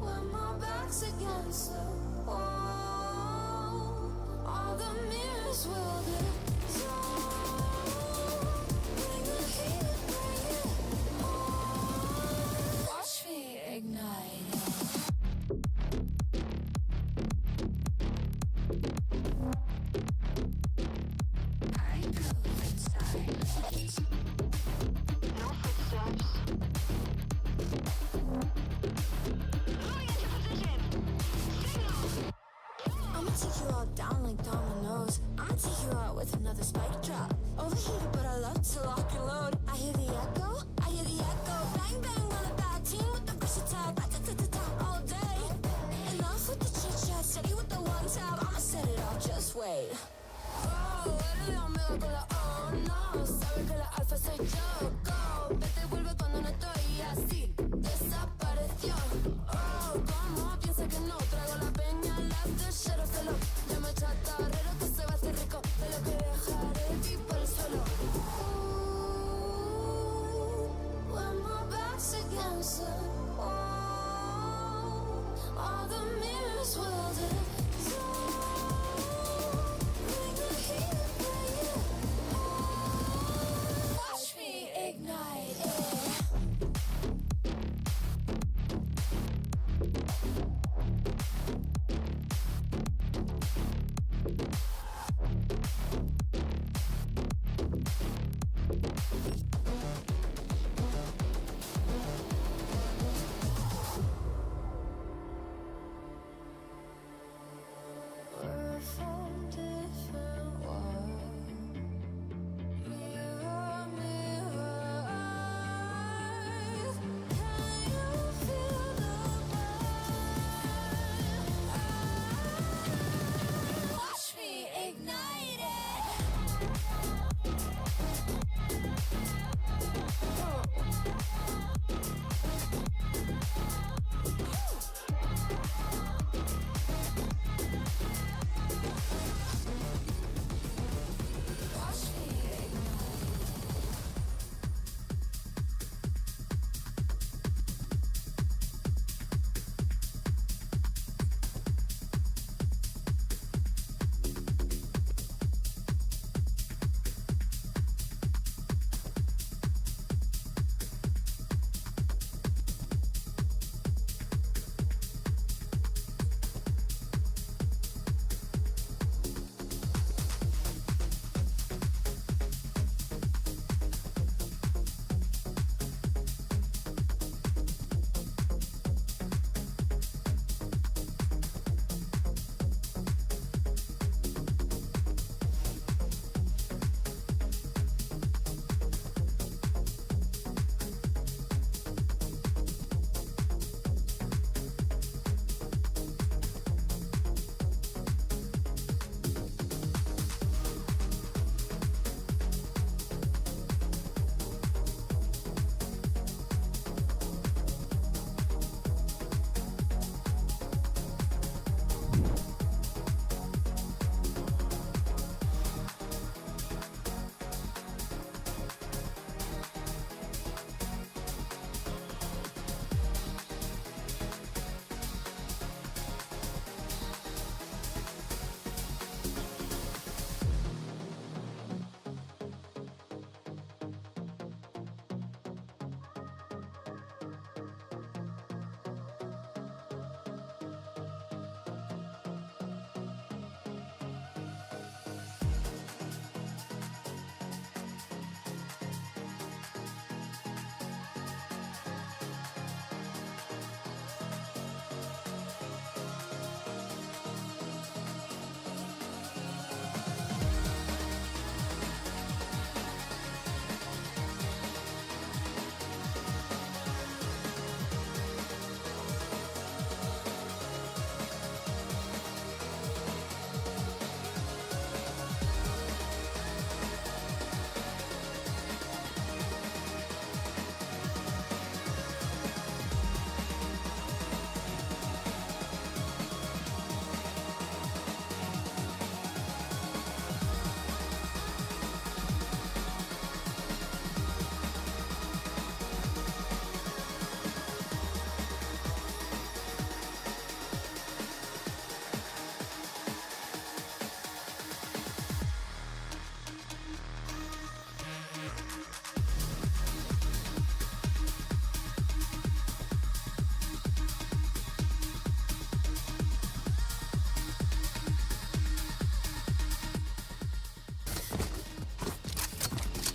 When my back's against the wall, all the mirrors will dissolve. Bring the heat, bring it on. Watch me ignite it. I move in silence. No footsteps. I'ma take you all down like dominoes. I'ma take you out with another spike drop. Overheated, but I love to lock and load. I hear the echo, I hear the echo. Bang bang, run it back. Team with the versatile, ta-ta-ta-ta all day. Enough with the chit chat, steady with the one tap. I'ma set it off, just wait. Oh, eres de Omega con la oh no. Sabe que la alfa soy yo. Go, vete, vuelve cuando no estoy así. Desapareció. Oh, ¿cómo piensa que no? Traigo la peña, las de Sheriff, ya me chatarrero.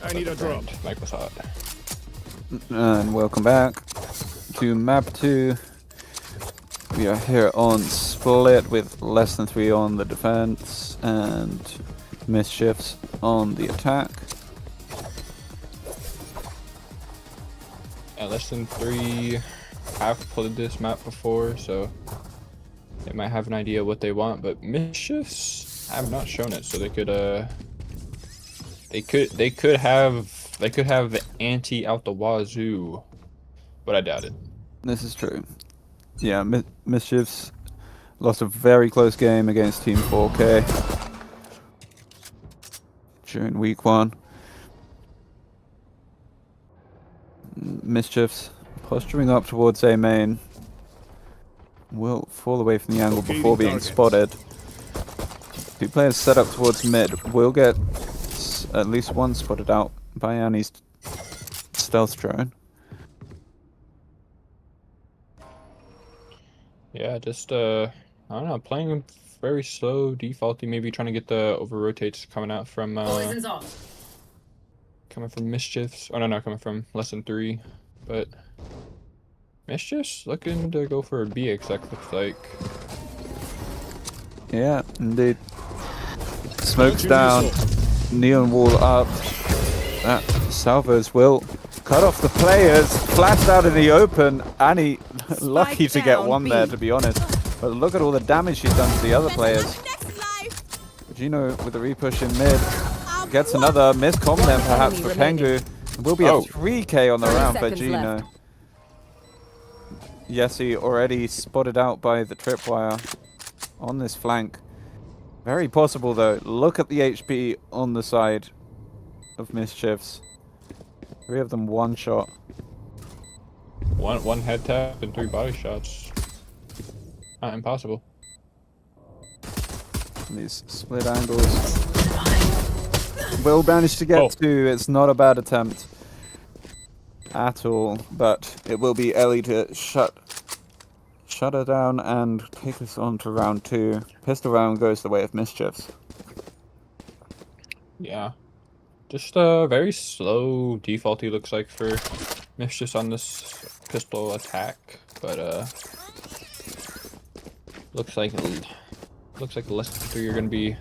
I need a drop. Mike was hot. And welcome back to map 2. We are here on Split with less than 3 on the defense and Mischifs on the attack. Yeah, less than 3 have played this map before, so they might have an idea what they want, but Mischifs have not shown it, so they could have the ante out the wazoo, but I doubt it. This is true. Yeah, Mischifs lost a very close game against Team 4K during week 1. Mischifs posturing up towards A main. Will fall away from the angle before being spotted. 2 players set up towards mid. Will get at least one spotted out by Annie's stealth drone. Yeah, just I don't know, playing very slow, defaulty, maybe trying to get the over rotates coming out from coming from Mischifs. Oh no, coming from less than 3, but Mischifs looking to go for a BXX, looks like. Yeah, indeed. Smokes down, neon wall up. That salvos will cut off the players. Flashed out in the open. Annie lucky to get one there, to be honest. But look at all the damage she's done to the other players. Gino with the repush in mid. Gets another miscom then perhaps for Pengu. Will be a 3k on the round for Gino. Yessi already spotted out by the tripwire on this flank. Very possible though. Look at the HP on the side of Mischifs. 3 of them one shot. One head tap and 3 body shots. Not impossible. These split angles. Will manage to get 2. It's not a bad attempt at all, but it will be Ellie to shut her down and take us on to round 2. Pistol round goes the way of Mischifs. Yeah. Just very slow defaulty looks like for Mischifs on this pistol attack, but looks like the less than 3 are gonna be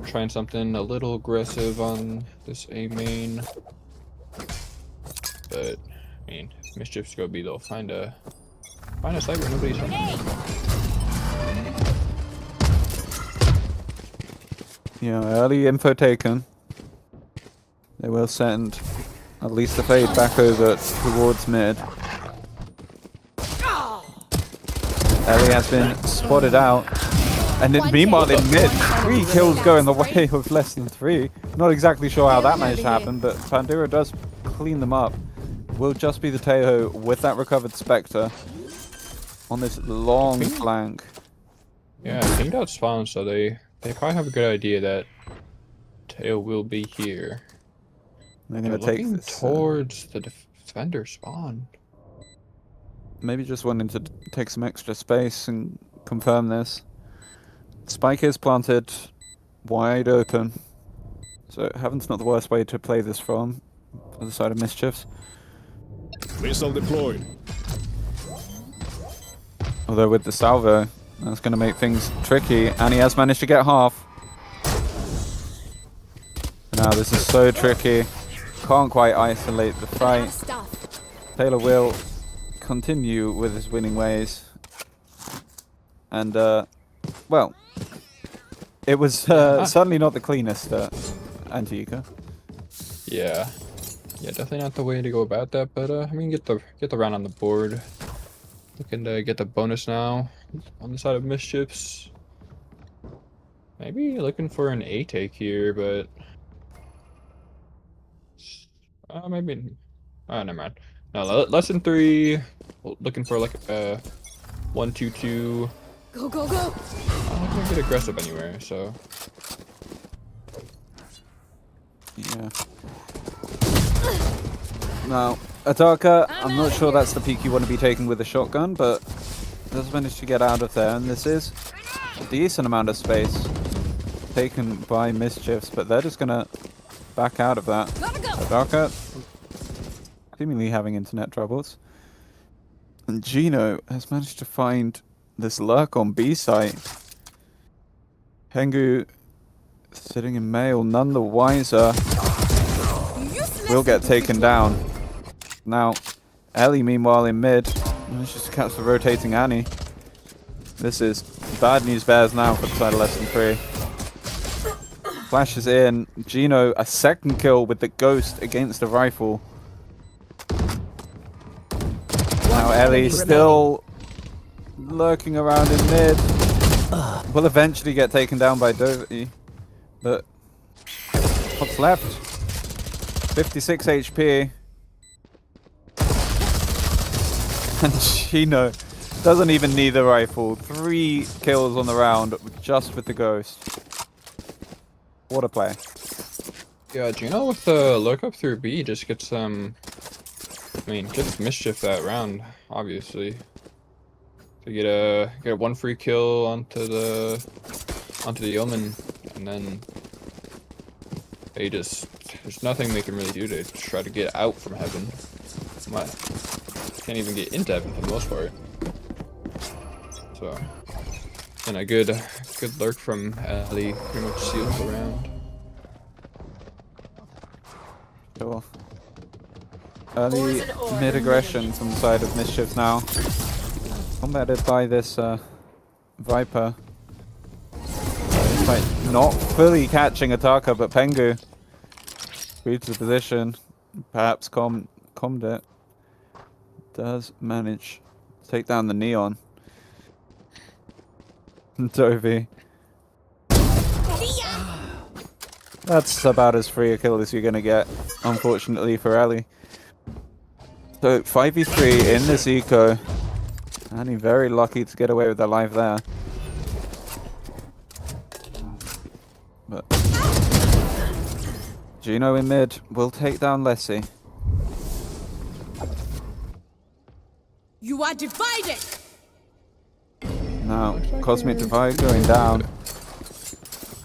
trying something a little aggressive on this A main. But I mean, Mischifs go B, they'll find a site where nobody's home. Yeah, early info taken. They will send at least the fade back over towards mid. Ellie has been spotted out. And then, meanwhile in mid, 3 kills going the way of less than 3. Not exactly sure how that managed to happen, but Pandiro does clean them up. Will just be the Teho with that recovered Spectre on this long flank. Yeah, I think that's spawn, so they probably have a good idea that Teho will be here. They're going to take this towards the defender spawn. Maybe just wanting to take some extra space and confirm this. Spike is planted wide open, so Heaven's not the worst way to play this from the side of Mischifs. Missile deployed. Although with the salvo, that's going to make things tricky, and he has managed to get half. Now this is so tricky. Can't quite isolate the fight. Taylor will continue with his winning ways. And, well, it was certainly not the cleanest anti-eco. Yeah, definitely not the way to go about that. But I mean, get the round on the board. Looking to get the bonus now on the side of Mischifs. Maybe looking for an A take here, but maybe. Never mind. No, less than 3. Looking for like a 1-2-2. Go, go, go! I'm not gonna get aggressive anywhere, so. Yeah. Now, Ataka, I'm not sure that's the peak you want to be taking with a shotgun, but does manage to get out of there, and this is a decent amount of space taken by Mischifs, but they're just gonna back out of that. Gotta go. Darker, seemingly having internet troubles. And Gino has managed to find this lurk on B site. Pengu sitting in male, none the wiser. Will get taken down. Now, Ellie, meanwhile, in mid, manages to catch the rotating Annie. This is bad news bears now for the side of less than 3. Flashes in. Gino, a second kill with the ghost against the rifle. Now Ellie still lurking around in mid. Will eventually get taken down by Dovey. But what's left? 56 HP. And Gino doesn't even need the rifle. 3 kills on the round just with the ghost. What a play. Yeah, Gino with the look up through B just gets I mean, gets Mischief that round, obviously. To get a 1 free kill onto the Omen, and then there's nothing they can really do to try to get out from heaven. Can't even get into heaven for the most part. So, and a good lurk from Ellie pretty much seals the round. Sure. Early mid aggression from the side of Mischifs now. Combated by this Viper. Like not fully catching Ataka, but Pengu reads the position. Perhaps calmed it. Does manage to take down the Neon. Dovey. That's about as free a kill as you're gonna get, unfortunately for Ellie. So 5v3 in this eco. Annie very lucky to get away with their life there. But Gino in mid will take down Lessie. You are divided. Now, Cosmic Divide going down.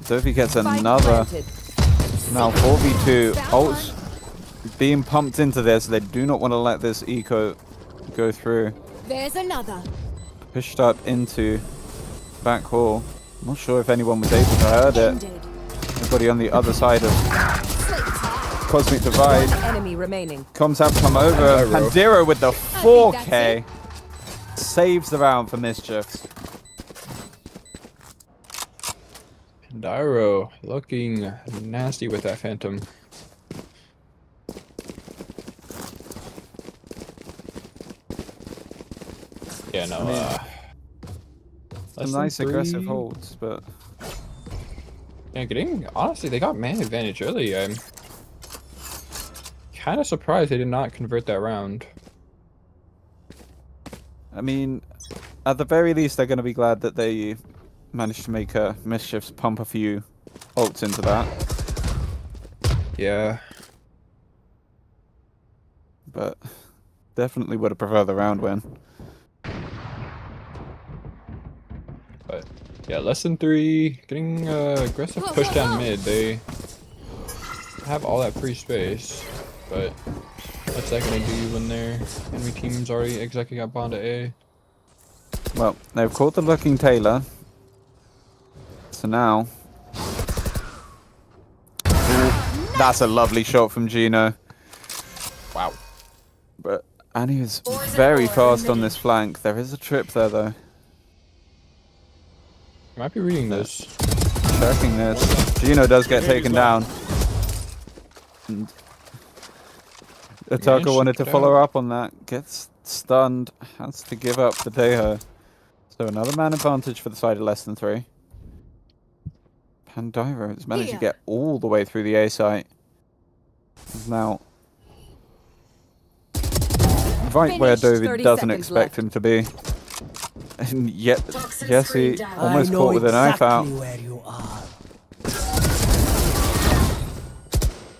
Dovey gets Spike another. planted. Now 4v2. Ults being pumped into this. They do not want to let this eco go through. There's another. Pushed up into back hall. Not sure if anyone was able to heard it. Ended. Everybody on the other side of Cosmic Divide. Enemy remaining. Comms have come over. Pandiro with the 4K. Saves the round for Mischifs. Pandiro looking nasty with that Phantom. Yeah, no, Some nice aggressive holds, but yeah, honestly, they got man advantage early. I'm kind of surprised they did not convert that round. I mean, at the very least, they're going to be glad that they managed to make Mischifs pump a few ults into that. Yeah. But definitely would have preferred the round win. But yeah, less than 3, getting aggressive push down mid. They have all that free space, but what's that gonna do when their enemy team's already exactly got bond to A? Well, they've caught the looking Taylor. So now... Ooh, that's a lovely shot from Gino. Wow. But Annie is very fast on this flank. There is a trip there, though. I might be reading this. Checking this. Gino does get taken down. And Ataka wanted to follow up on that. Gets stunned. Has to give up the Deho. So another man advantage for the side of less than 3. Pandiro has managed to get all the way through the A site. He's now right where Dovey doesn't expect him to be. And yet, Jesse almost caught with a knife out.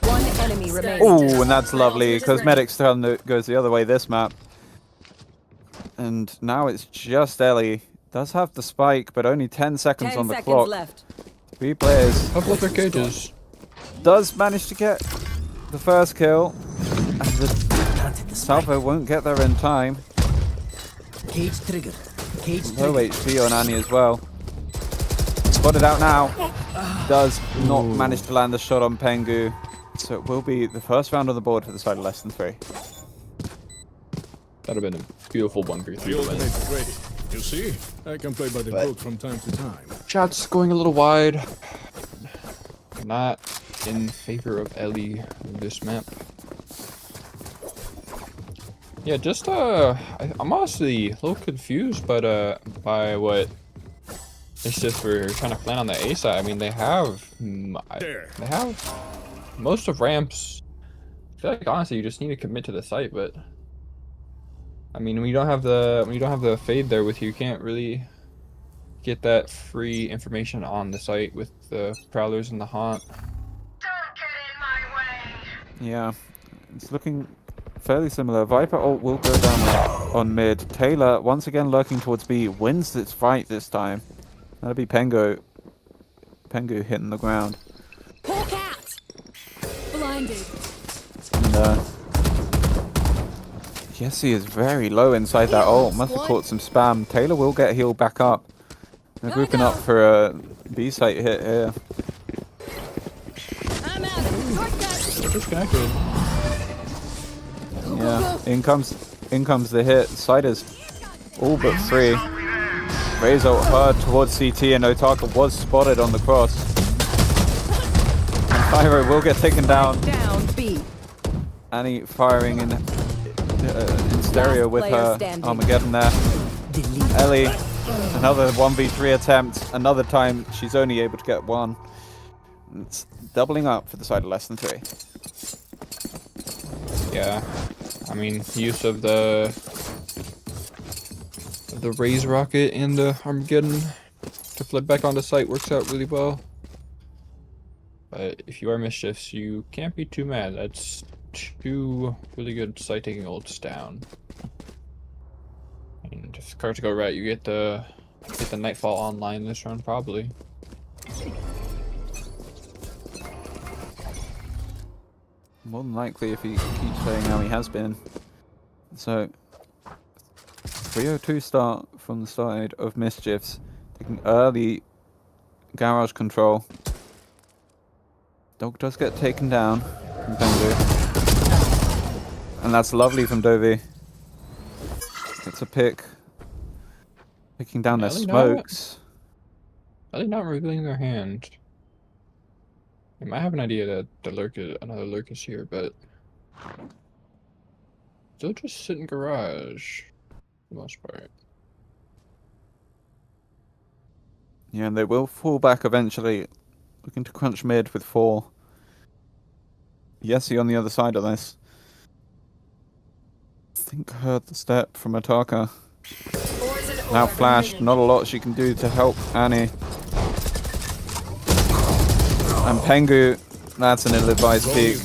One enemy remaining. Oh, and that's lovely. Cosmetic stun goes the other way this map. And now it's just Ellie. Does have the spike, but only 10 seconds 10 on the seconds clock. left. 3 players. Couple of their cages. does manage to get the first kill. And the Salvo won't get there in time. Cage trigger. Cage Low trigger. HP on Annie as well. Spotted out now. Does not manage to land the shot on Pengu. So it will be the first round on the board for the side of less than 3. That'd have been a beautiful 1v3 The to ultimate win. is ready. You see, I can play by the book from time to time. Shots going a little wide. Not in favor of Ellie on this map. Yeah, just I'm honestly a little confused, but by what it's just we're trying to plan on the A side. I mean, they have most of ramps. I feel like honestly, you just need to commit to the site, but I mean, when you don't have the fade there with you, you can't really get that free information on the site with the prowlers and the haunt. Yeah, it's looking fairly similar. Viper ult will go down on mid. Taylor, once again lurking towards B, wins this fight this time. That'll be Pengu. Pengu hitting the ground. Hawk out! Blinded. And, Jesse is very low inside that ult. Must have caught some spam. Taylor will get healed back up. They're grouping up for a B site hit here. I'm out. Shortcut. Disconnected. Yeah, in comes the hit. Side is all but 3. Raise ult hard towards CT, and Otaka was spotted on the cross. And Pyro will get taken down. Down B. Annie firing in stereo with her Armageddon there. Ellie, another 1v3 attempt. Another time she's only able to get 1. It's doubling up for the side of less than 3. Yeah, I mean, use of the Raise rocket and the Armageddon to flip back onto site works out really well. But if you are Mischifs, you can't be too mad. That's 2 really good site taking ults down. And if cards go right, you get the Nightfall online this round probably. More than likely if he keeps playing how he has been. So 302 start from the side of Mischifs, taking early garage control. Dog does get taken down from Pengu. And that's lovely from Dovi. It's a pick. Picking down their smokes. Are they not revealing their hand? I might have an idea that another lurk is here, but they'll just sit in garage for the most part. Yeah, and they will fall back eventually. Looking to crunch mid with 4. Yessie on the other side of this. I think heard the step from Ataka. Now flashed, not a lot she can do to help Annie. And Pengu, that's an ill-advised peek.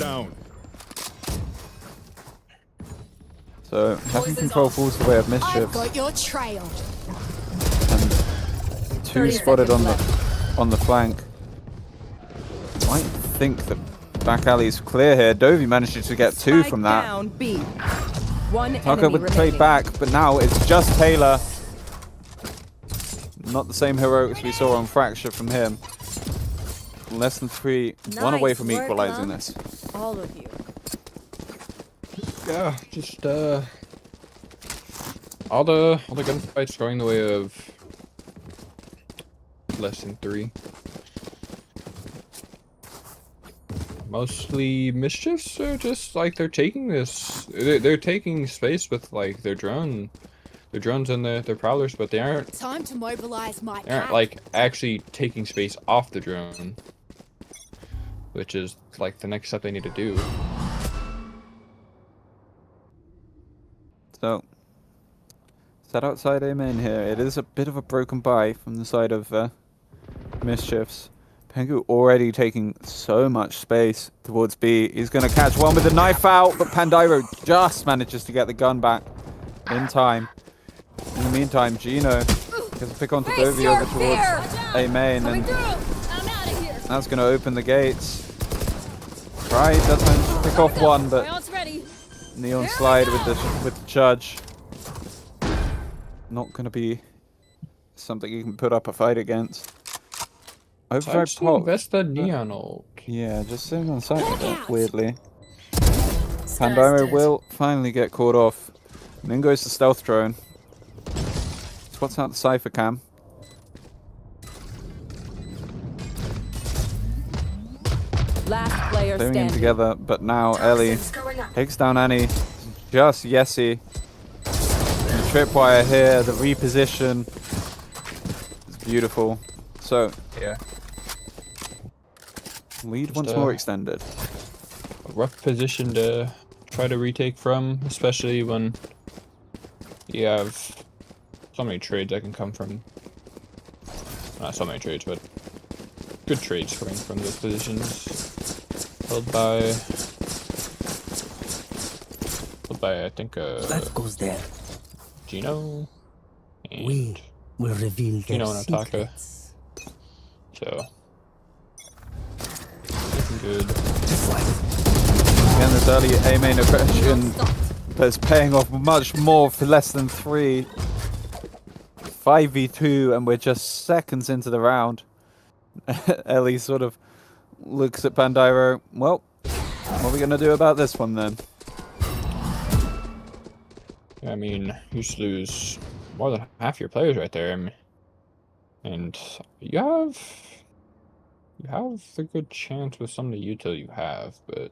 So, having control falls the way of I've Mischifs. got your trail. And 2 spotted on the flank. I think the back alley's clear here. Dovi manages to get 2 from that. Down B. One Tucker enemy with the trade remaining. back, but now it's just Taylor. Not the same heroics we saw on Fracture from him. Less than 3, 1 away from work, equalizing huh? this. All of you. Yeah, just all the gunfights going the way of less than 3. Mostly Mischifs are just like they're taking this. They're taking space with like their drones and their prowlers, but they aren't Time to mobilize my pack. like actually taking space off the drone, which is like the next step they need to do. So, set outside A main here. It is a bit of a broken buy from the side of Mischifs. Pengu already taking so much space towards B. He's going to catch one with the knife out, but Pandiro just manages to get the gun back in time. In the meantime, Gino gets a pick onto Dovi over towards A main, and that's going to open the gates. Right, does manage to pick off one, but My ult's ready. Neon slide with the judge. Not gonna be something you can put up a fight against. Overdrive pop. Invest the Neon ult. Yeah, just sitting on site with that, weirdly. Pandiro will finally get caught off. And then goes the stealth drone. Spots out the Cypher cam. Last player They're in standing. together, but now Ellie takes down Annie. Just Yessie. And the tripwire here, the reposition. It's beautiful. So, Yeah. lead Just, once more extended. A rough position to try to retake from, especially when you have so many trades that can come from. Not so many trades, but good trades coming from those positions. Held by I think That goes there. Gino and We will reveal their Gino and Ataka. secrets. So looking good. Again, this early A main aggression that's paying off much more for less than 3. 5v2, and we're just seconds into the round. Ellie sort of looks at Pandiro. Well, what are we going to do about this one then? I mean, you just lose more than half your players right there, and you have a good chance with some of the util you have, but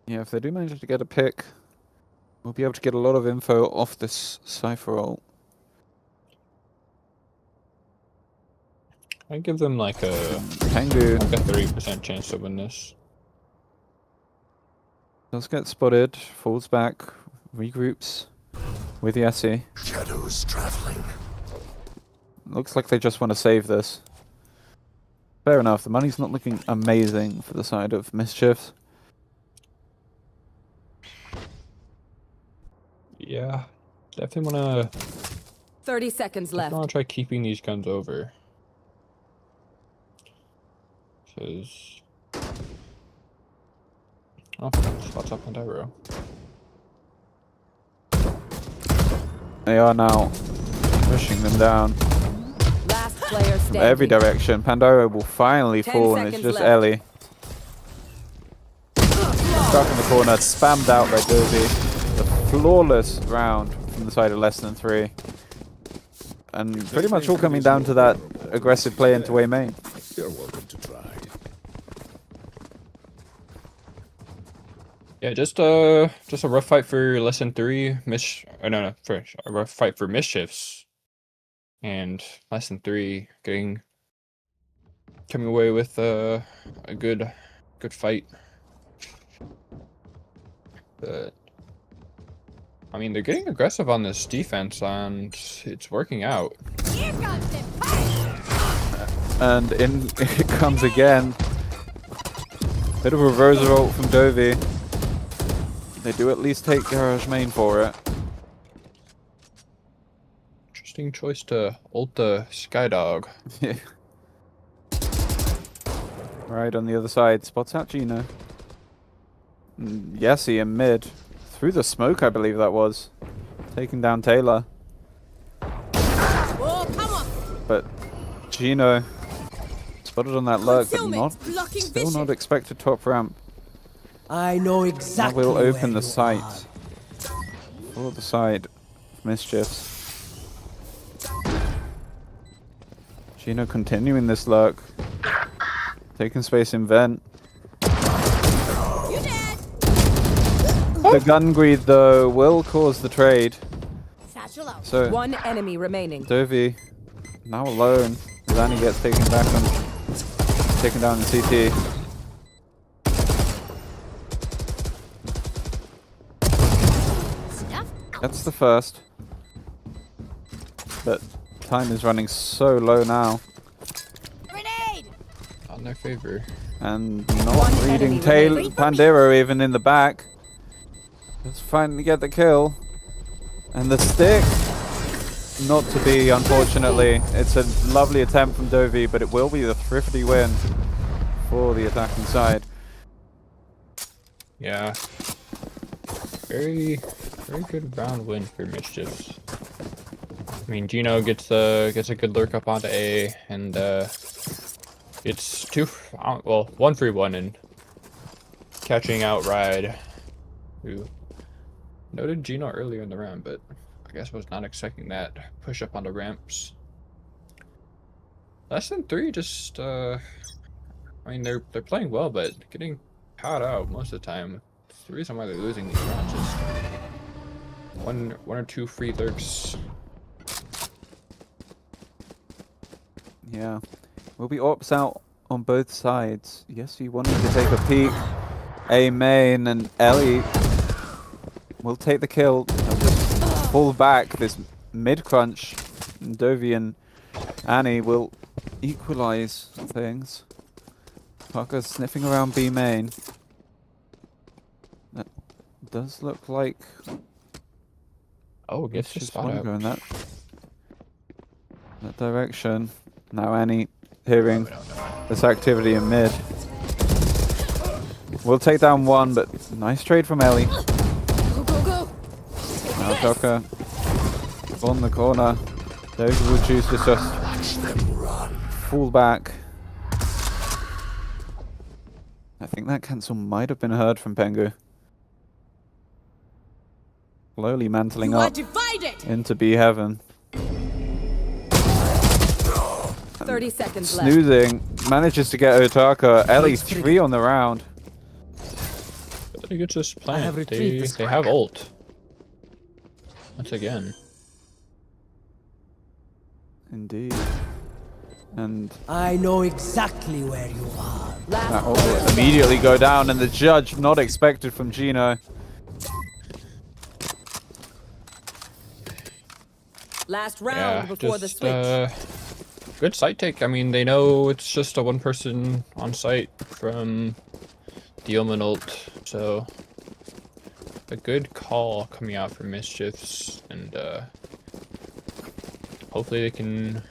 Yeah, if they do manage to get a pick, we'll be able to get a lot of info off this Cypher ult. I give them like a Tengu 30% chance to win this. does get spotted, falls back, regroups with Yessie. Shadows traveling. Looks like they just want to save this. Fair enough, the money's not looking amazing for the side of Mischifs. Yeah, definitely wanna 30 seconds left. try keeping these guns over. Because spots up on Dyro. They are now pushing them down Last player from standing. every direction. Pandiro will finally 10 fall, and it's seconds just left. Ellie. Stuck in the corner, spammed out by Dovey. A flawless round from the side of less than 3. And pretty much all coming down to that aggressive play into A main. You're welcome to try. Yeah, just a rough fight for less than 3. A rough fight for Mischifs, and less than 3 coming away with a good fight. But I mean, they're getting aggressive on this defense, and it's working out. And in it comes again. Bit of a reverse ult from Dovey. They do at least take Garage main for it. Interesting choice to ult the Skydog. Yeah. Right on the other side, spots out Gino. Yessie in mid. Through the smoke, I believe that was. Taking down Taylor. Oh, come on. But Gino spotted on that lurk, but Concealment, not blocking still vision. not expected top ramp. I know Now exactly we'll where open the you site are. for the side of Mischifs. Gino continuing this lurk. Taking space in vent. You dead. The gun greed though will cause the trade. Satchel out. So One enemy remaining. Dovey now alone. Zanny gets taken down in CT. Stuff. That's the first. But time is running so low now. Grenade. On their favor. And not One reading enemy Taylor, remaining. Pandiro even in the back. Let's finally get the kill. And the stick, not to be, unfortunately. It's a lovely attempt from Dovey, but it will be the thrifty win for the attacking side. Yeah. Very good round win for Mischifs. I mean, Gino gets a good lurk up onto A, and it's one free one and catching out Ride, who noted Gino earlier in the round, but I guess was not expecting that push up on the ramps. Less than 3, just I mean they're playing well, but getting caught out most of the time. It's the reason why they're losing these rounds. Just one or two free lurks. Yeah. Will be ops out on both sides. Yes, he wanted to take a peek. A main and Ellie will take the kill. They'll just pull back this mid crunch. And Dovey and Annie will equalize things. Parker's sniffing around B main. That does look like. Oh, gets just spot want to out. go in that direction. Now Annie hearing this activity in mid. We'll take down one, but nice trade from Ellie. Go, go, go. Now Tucker on the corner. David will choose to just fall back. I think that cancel might have been heard from Pengu. Slowly mantling You are up divided. into B heaven. 30 seconds left. Snoozing manages to get Otaka. Ellie 3 on the round. But he gets this I have plant. retrieved this They have ult. Once again. Indeed. And I know exactly where you are. Last that ult player will immediately go down, and the judge not expected from Gino. Last round before the just, switch. good site take. I mean, they know it's just a one person on site from the Omen ult, so a good call coming out from Mischifs, and hopefully they can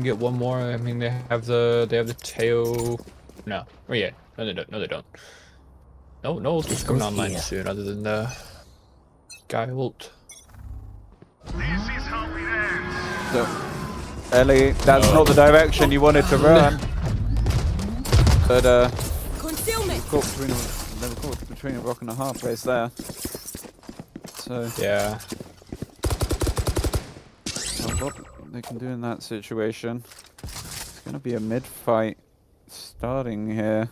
get one more. I mean, they have the Teo. No, oh yeah, no they don't. No they don't. No ult is coming online soon, other than the Guy ult. So, Ellie, that's not the direction you wanted to run. But Concealment. caught between a rock and a hard place there. So Yeah. what they can do in that situation. It's gonna be a mid fight starting here.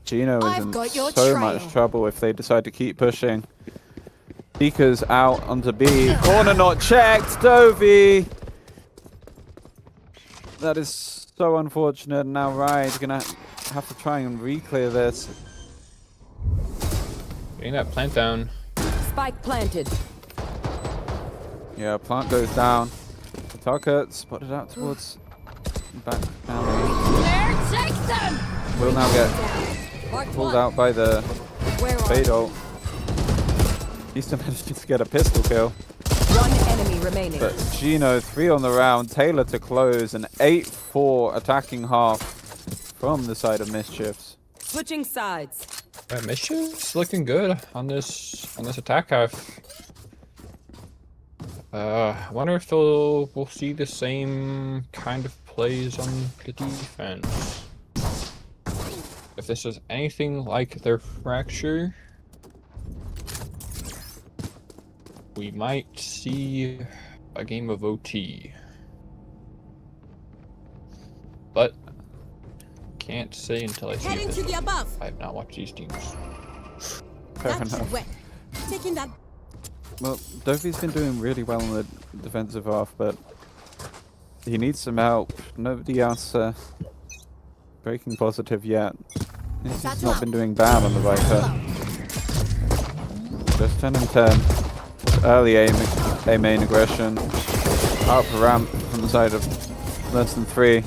Gino is I've in got your so trail. much trouble if they decide to keep pushing. Beaker's out onto B. Corner not checked. Dovey. That is so unfortunate. Now Ride's gonna have to try and re-clear this. Getting that plant down. Spike planted. Yeah, plant goes down. Tucker spotted out towards back alley. There, take them. Will now get Mark pulled one. out by the Where are fade ult. Easton managed to get a pistol kill. One enemy remaining. But Gino 3 on the round. Taylor to close. An 8-4 attacking half from the side of Mischifs. Switching sides. Mischifs looking good on this attack half. I wonder if we'll see the same kind of plays on the defense. If this is anything like their fracture, we might see a game of OT. But can't say until I see Heading it. to the above. I have not watched these teams. Fair That's enough. wet. Taking that. Well, Dovey's been doing really well on the defensive half, but he needs some help. Nobody else breaking positive yet. He's not been doing bad on the Viper. Just 10 and 10. Early A main aggression. Up ramp from the side of less than 3.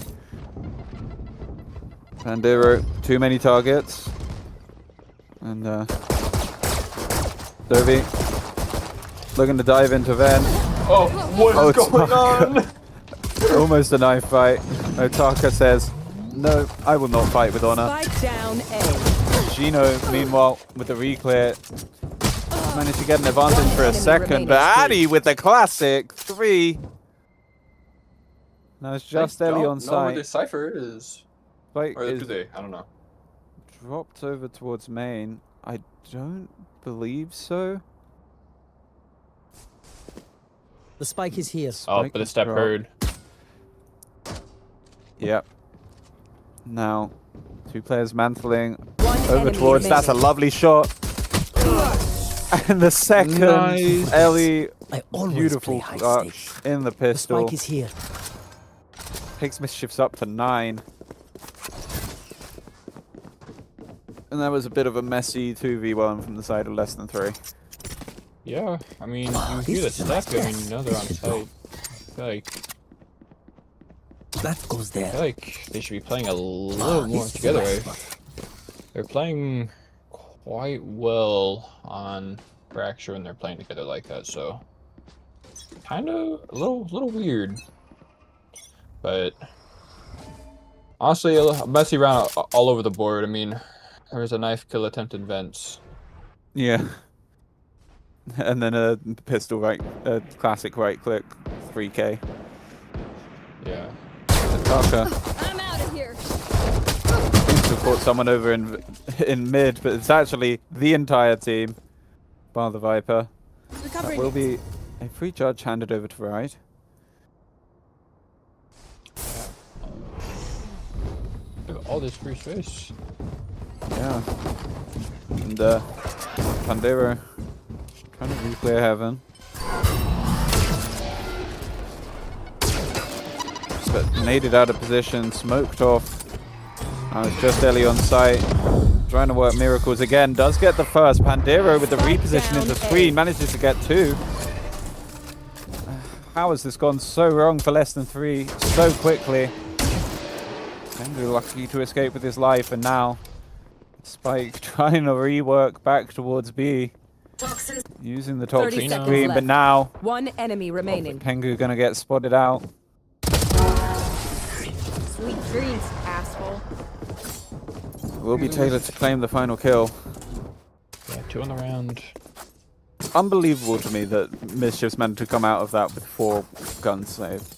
Pandero, too many targets. And Dovey looking to dive into Ven. Oh, what is going on? Almost a knife fight. Otaka says, no, I will not fight with honor. Spike down A. Gino, meanwhile, with the reclear, managed to get an advantage for a second, but Addy with the classic 3. Now it's just Ellie on know where the site. Cypher is. Spike Or is do they? I don't know. dropped over towards main. I don't believe so. The spike is here. Oh, Spike but the is step dropped. heard. Yep. Now, 2 players mantling One over enemy towards. That's a remaining. lovely shot. And the second, Nice. Ellie, I always beautiful play high clutch stakes. in the The pistol. spike is here. Takes Mischifs up to 9. And that was a bit of a messy 2v1 from the side of less than 3. Yeah, I mean, you this hear the is a step, I nice mean, you know they're on test. site. That goes I there. feel like they should be playing a little more this is a together. nice spot. They're playing quite well on Fracture when they're playing together like that, so kind of a little weird. But honestly, a messy round all over the board. I mean, there was a knife kill attempt in vents. Yeah. And then a pistol a classic right click, 3k. Yeah. Taka I'm out of here. seems to have caught someone over in mid, but it's actually the entire team, bar the Viper. That Recovering. will be a free charge handed over to Ride. Look at all this free space. Yeah. And Pandero trying to reclear heaven. But naded out of position, smoked off. It's just Ellie on site. Trying to work miracles again. Does get the first. Pandero with the reposition into screen. Manages to get 2. How has this gone so wrong for less than 3 so quickly? Andrew lucky to escape with his life, and now Spike trying to rework back towards B. Using the 30 toxic seconds screen, but left. now One enemy remaining. Pengu gonna get spotted out. Sweet dreams, asshole. Will be Taylor to claim the final kill. Yeah, 2 on the round. Unbelievable to me that Mischifs managed to come out of that with 4 guns saved.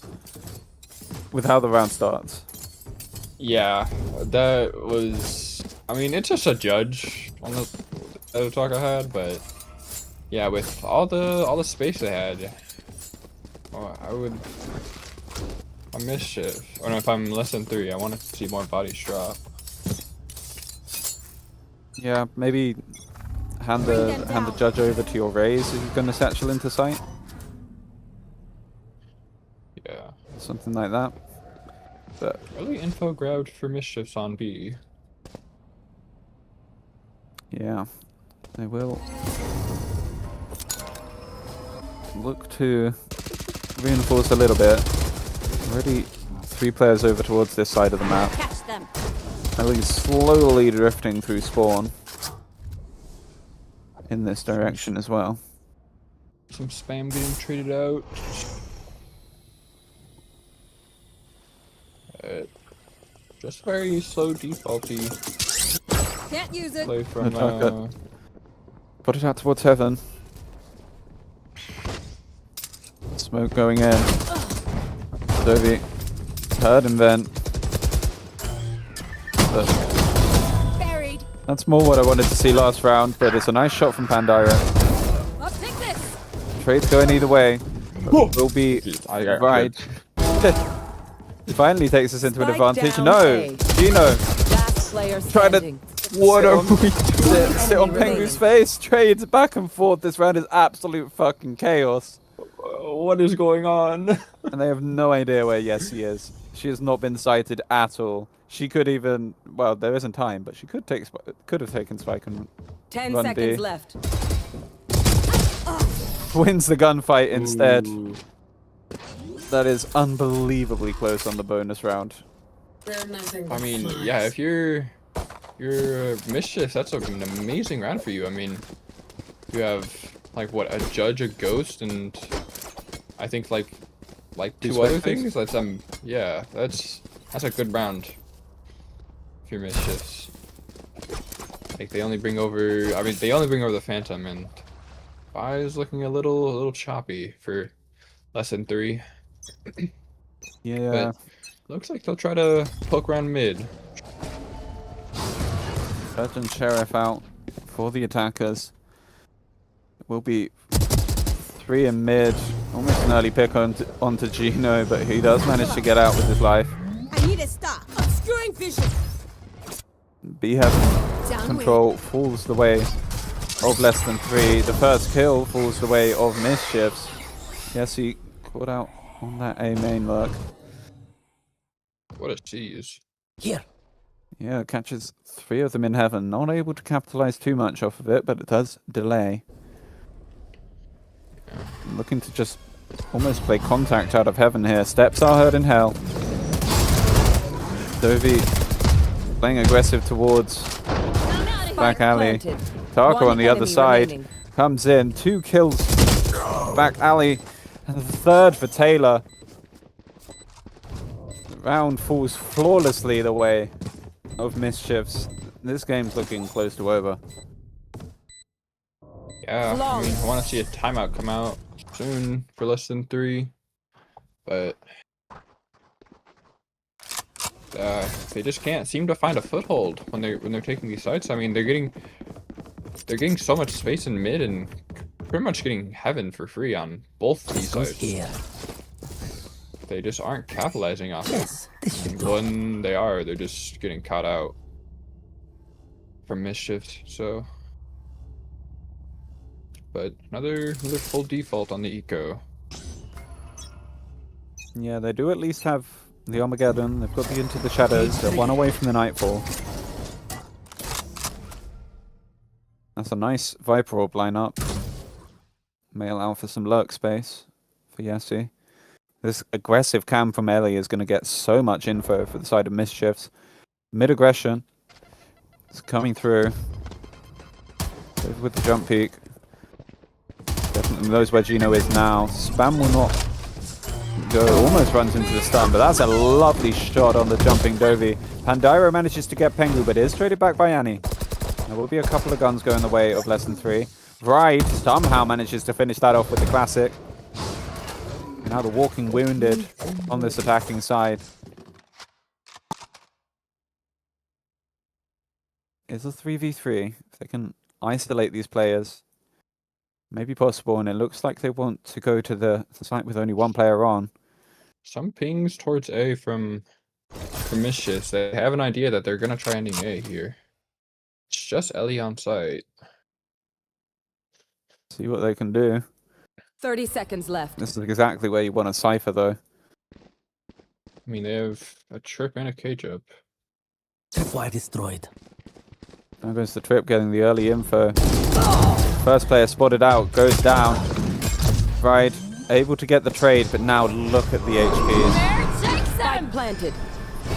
With how the round starts. Yeah, that was. I mean, it's just a judge on the talk I had, but yeah, with all the space they had, I would. A Mischief. Or no, if I'm less than 3, I want to see more bodies drop. Yeah, maybe hand the judge over to your Raze if you're gonna satchel into sight. Yeah. Something like that. But Early info grabbed for Mischiefs on B. yeah, they will look to reinforce a little bit. Already 3 players over towards this side of the map. Catch them. Ellie slowly drifting through spawn in this direction as well. Some spam getting traded out. Just very slow defaulty Can't use it. play from Attack Put it out towards heaven. Smoke going in. Dovi. Heard in vent. But Buried. that's more what I wanted to see last round, but it's a nice shot from Pandira. I'll take this. Trade's going either way. But will be right. He finally takes us into an Spike advantage. down No! A. Gino! Last player Trying to standing. What are we sit on enemy Pengu's face? Trades back and forth. This round is absolute fucking chaos. What is going on? And they have no idea where Yessie is. She has not been sighted at all. She could even, well, there isn't time, but she could have taken Spike and 10 Run seconds B. left. wins the gunfight instead. Ooh. That is unbelievably close on the bonus round. I mean, yeah, if you're Mischief, that's an amazing round for you. I mean, you have like what, a judge, a ghost, and I think like 2 other things. That's yeah, that's a good round if you're Mischiefs. Like they only bring over. I mean, they only bring over the Phantom, and Fi is looking a little choppy for less than 3. Yeah. But looks like they'll try to poke around mid. Surgeon Sheriff out for the attackers. It will be 3 in mid. Almost an early pick onto Gino, but he does manage to get out with his life. I need to stop. Obscuring vision. B Heaven control falls the way of less than 3. The first kill falls the way of Mischifs. Yes, he caught out on that A main look. What a cheese. Here. Yeah, catches 3 of them in Heaven. Not able to capitalize too much off of it, but it does delay. Looking to just almost play contact out of Heaven here. Steps are heard in Hell. Dovey playing aggressive towards back alley. Tarko on the other side comes in. 2 kills back alley. And the third for Taylor. The round falls flawlessly the way of Mischifs. This game's looking close to over. Yeah, I mean, I want to see a timeout come out soon for less than 3, but they just can't seem to find a foothold when they're taking these sites. I mean, they're getting so much space in mid and pretty much getting Heaven for free on both these sites. Here. They just aren't capitalizing off it. Yes, this should And do. when they are, they're just getting caught out from Mischifs. So, but another full default on the eco. Yeah, they do at least have the Armageddon. They've got the Into the Shadows. They're 1 away from the Nightfall. That's a nice Viper Orb lineup. May allow for some lurk space for Yassi. This aggressive cam from Ellie is going to get so much info for the side of Mischifs. Mid-aggression. It's coming through. With the jump peak. Definitely knows where Gino is now. Spam will not go. Almost runs into the stun, but that's a lovely shot on the jumping Dovey. Pandiro manages to get Pengu, but is traded back by Annie. There will be a couple of guns going the way of less than 3. Vride somehow manages to finish that off with the classic. Now the walking wounded on this attacking side. Is a 3v3. If they can isolate these players, maybe possible, and it looks like they want to go to the site with only 1 player on. Some pings towards A from Mischifs. They have an idea that they're gonna try ending A here. It's just Ellie on site. See what they can do. 30 seconds left. This is exactly where you want a Cypher, though. I mean, they have a trip and a cage up. Tripwire destroyed. Now goes the trip, getting the early info. First player spotted out, goes down. Vride able to get the trade, but now look at the HPs. Spike planted.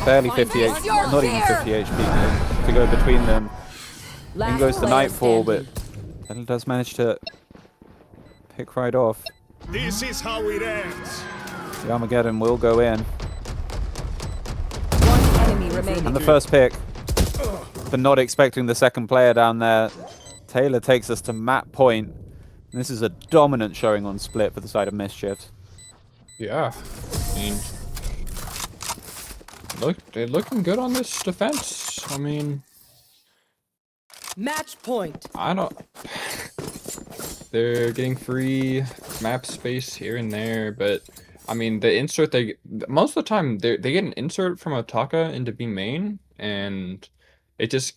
Barely 50 HP, not even 50 HP to go between them. In goes the Nightfall, but Battle does manage to pick right off. This is how it ends. The Armageddon will go in. 1 enemy remaining. And the first pick, for not expecting the second player down there. Taylor takes us to map point. And this is a dominant showing on split for the side of Mischifs. Yeah, I mean, they're looking good on this defense. I mean, Match point. I don't. They're getting free map space here and there, but I mean, the insert most of the time they get an insert from Otaka into B main, and it just,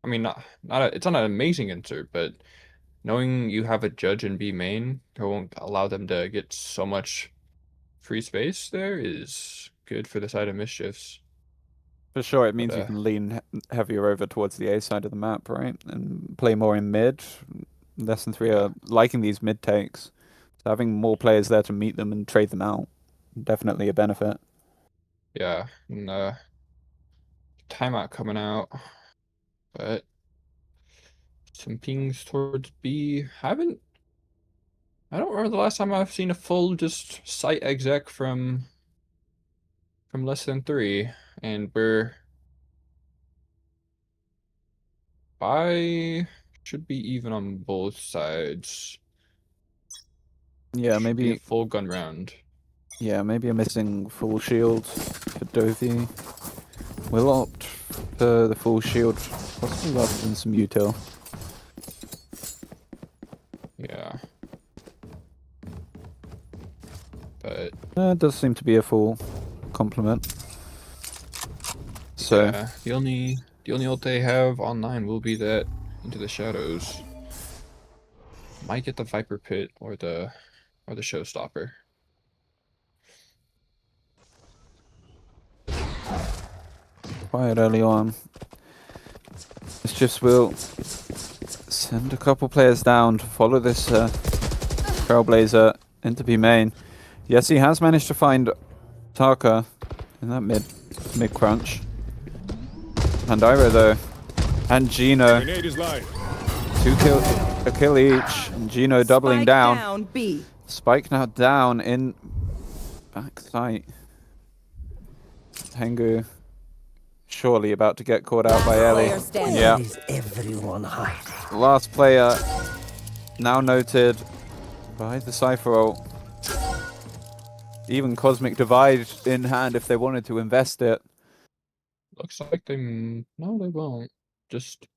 I mean, it's not an amazing insert, but knowing you have a judge in B main who won't allow them to get so much free space there is good for the side of Mischifs. For sure, it means you can lean heavier over towards the A side of the map, right? And play more in mid. Less than 3 are liking these mid takes. So having more players there to meet them and trade them out, definitely a benefit. Yeah, and timeout coming out, but some pings towards B. I don't remember the last time I've seen a full just site exec from less than 3, and we're I should be even on both sides. Yeah, Should be maybe. a full gun round. Yeah, maybe a missing full shield for Dovey. We'll opt for the full shield, possibly rather than some util. Yeah. But It does seem to be a full complement. So yeah, the only ult they have online will be that Into the Shadows. Might get the Viper Pit or the Showstopper. quiet early on. Mischifs will send a couple players down to follow this Trailblazer into B main. Yes, he has managed to find Taka in that mid crunch. Pandira though, and Gino. Grenade is live. A kill each. And Gino doubling Spike down. B. Spike now down in back site. Tengu surely about to get caught out by Ellie. Player standing. Yeah. Where is everyone hiding? Last player now noted by the Cypher ult. Even Cosmic Divide in hand if they wanted to invest it. Looks like no, they won't. Just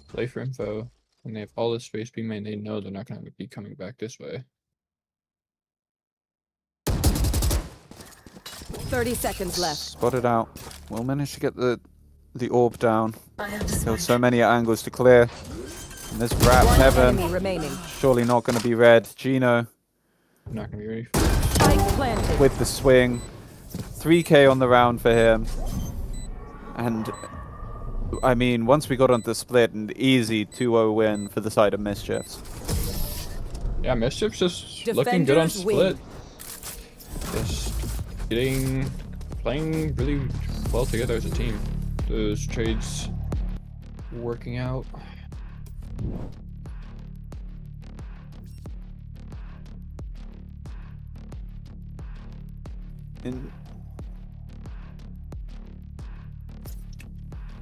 play for info. When they have all this space B main, they know they're not going to be coming back this way. 30 seconds left. Spotted out. We'll manage to get the orb down. There's so many angles to clear. And this Wrap One Heaven, enemy remaining. surely not going to be red. Gino Not going to be ready. Spike planted. with the swing. 3k on the round for him. And I mean, once we got onto the split, an easy 2-0 win for the side of Mischifs. Yeah, Mischifs just looking good on Defenders win. split. Just playing really well together as a team. Those trades working out.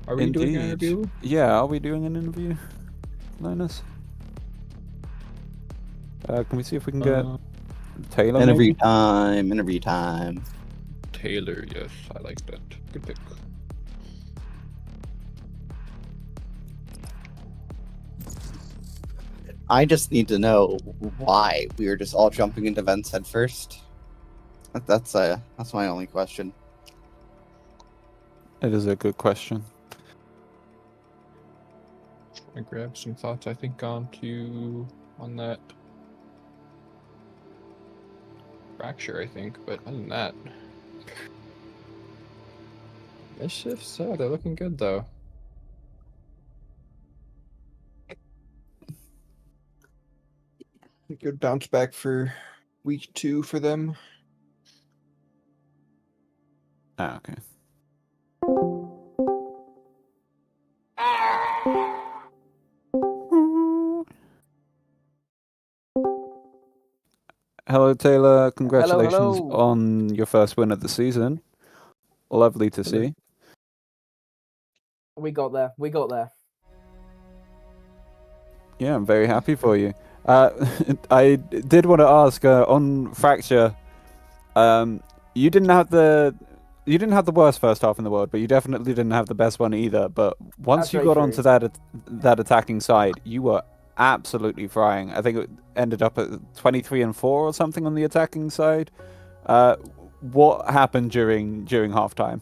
Are we doing an interview? Yeah, are we doing an interview, Linus? Can we see if we can get Taylor? Interview maybe? time. Interview time. Taylor, yes, I like that. Good pick. I just need to know why we were just all jumping into vents head first. That's my only question. It is a good question. I grab some thoughts I think on that fracture, I think, but other than that, Mischifs, they're looking good though. Good bounce back for week 2 for them. Okay. Hello, Taylor. Congratulations hello. on your first win of the season. Lovely to see. We got there. We got there. Yeah, I'm very happy for you. I did want to ask on Fracture. You didn't have the worst first half in the world, but you definitely didn't have the best one either. But once That's you very got onto that attacking side, you were absolutely frying. I think it ended up at 23-4 or something on the attacking side. What happened during halftime?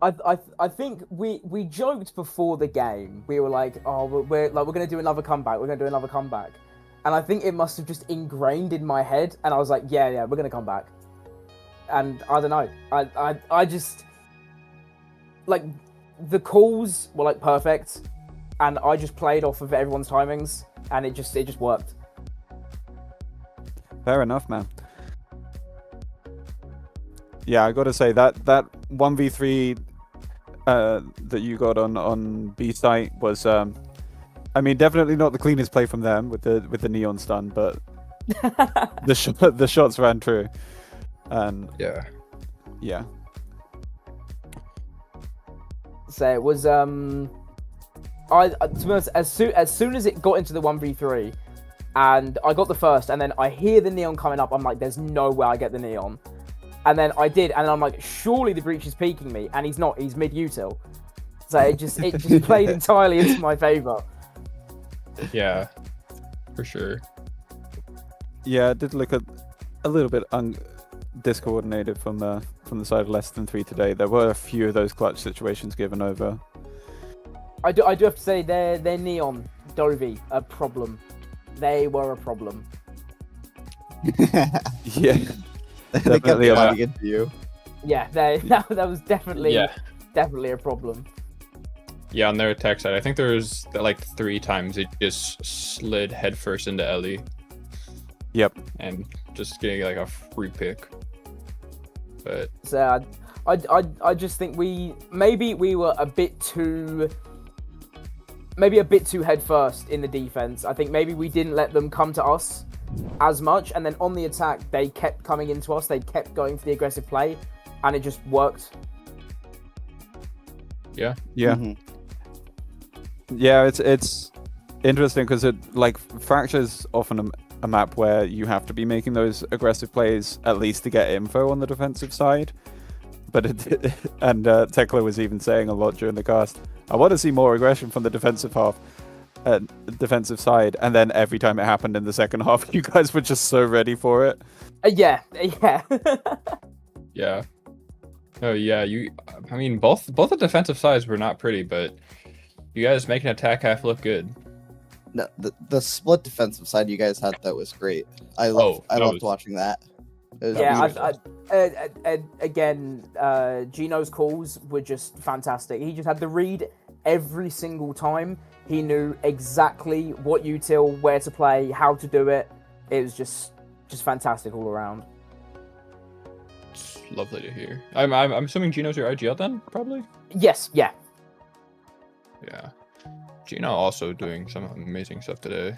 I think we joked before the game. We were like, oh, we're gonna do another comeback. We're gonna do another comeback. And I think it must have just ingrained in my head. And I was like, yeah, we're gonna come back. And I don't know. I just like the calls were like perfect, and I just played off of everyone's timings, and it just worked. Fair enough, man. Yeah, I got to say that 1v3 that you got on B site was, I mean, definitely not the cleanest play from them with the neon stun, but the shots ran true, and yeah. So it was To be honest, as soon as it got into the 1v3, and I got the first, and then I hear the neon coming up, I'm like, there's no way I get the neon. And then I did, and I'm like, surely the breach is peeking me, and he's not. He's mid-util. So it just played entirely into my favor. Yeah, for sure. Yeah, it did look a little bit discoordinated from the side of less than 3 today. There were a few of those clutch situations given over. I do have to say their neon Dovey a problem. They were a problem. Yeah, They kept running into you. Yeah, that was definitely a problem. Yeah, on their attack side, I think there was like 3 times it just slid headfirst into Ellie. Yep. And just getting like a free pick. But so I just think we were a bit too head first in the defense. I think maybe we didn't let them come to us as much, and then on the attack they kept coming into us. They kept going for the aggressive play, and it just worked. Yeah. Mm-hmm. Yeah, it's interesting because Fracture's often a map where you have to be making those aggressive plays at least to get info on the defensive side. But Tekla was even saying a lot during the cast, I want to see more aggression from the defensive side, and then every time it happened in the second half, you guys were just so ready for it. Yeah. Yeah. Oh yeah, I mean, both the defensive sides were not pretty, but you guys making attack half look good. No, the split defensive side you guys had, that was great. I loved watching that. Again, Gino's calls were just fantastic. He just had the read every single time. He knew exactly what util, where to play, how to do it. It was just fantastic all around. It's lovely to hear. I'm assuming Gino's your IGL then, probably? Yes, yeah. Yeah. Gino also doing some amazing stuff today.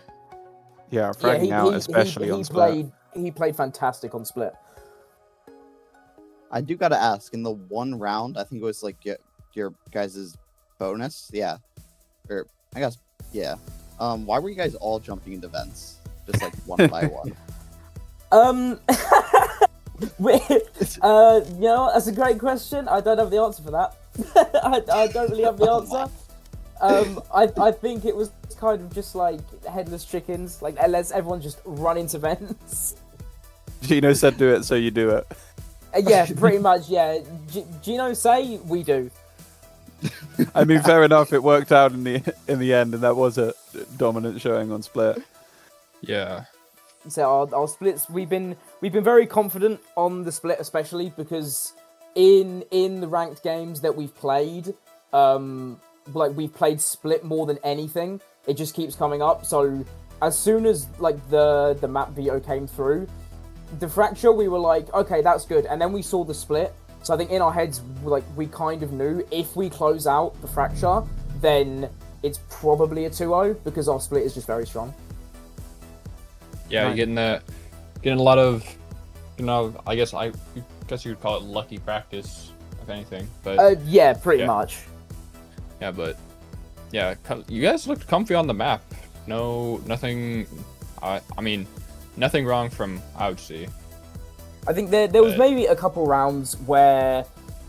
Yeah, fragging out, especially on Split. He played fantastic on Split. I do gotta ask, in the one round, I think it was like your guys' bonus, yeah, or I guess, yeah. Why were you guys all jumping into vents, just like one by one? That's a great question. I don't have the answer for that. I don't really have the answer. I think it was kind of just like headless chickens. Like, let's everyone just run into vents. Gino said do it, so you do it. Yeah, pretty much, yeah. Gino say, we do. I mean, fair enough, it worked out in the end, and that was a dominant showing on Split. Yeah. So our splits, we've been very confident on the Split, especially because in the ranked games that we've played, we've played Split more than anything. It just keeps coming up. So as soon as the map VO came through, the Fracture, we were like, okay, that's good. And then we saw the Split. So I think in our heads, we kind of knew if we close out the Fracture, then it's probably a 2-0 because our Split is just very strong. Yeah, you're getting a lot of, I guess you would call it lucky practice, if anything. But yeah, pretty much. Yeah, but yeah, you guys looked comfy on the map. Nothing. I mean, nothing wrong from I would see. I think there was maybe a couple rounds where,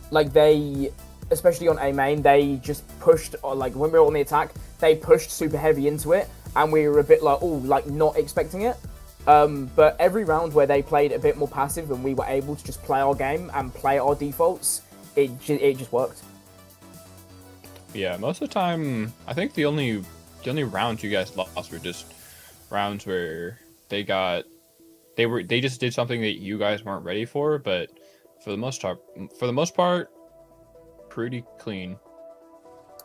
they, especially on A main, they just pushed, when we were on the attack, they pushed super heavy into it, and we were a bit not expecting it. But every round where they played a bit more passive and we were able to just play our game and play our defaults, it just worked. Yeah, most of the time, I think the only rounds you guys lost were just rounds where they just did something that you guys weren't ready for, but for the most part, pretty clean.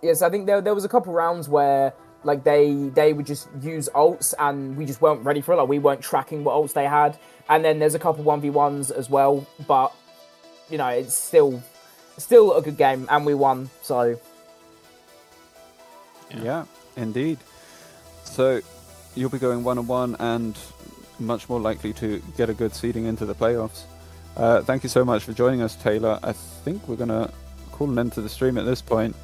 Yes, I think there was a couple rounds where they would just use ults and we just weren't ready for it. We weren't tracking what ults they had. And then there's a couple 1v1s as well, but it's still a good game and we won. So yeah, indeed. So you'll be going 1-1 and much more likely to get a good seeding into the playoffs. Thank you so much for joining us, Taylor. I think we're gonna call an end to the stream at this point.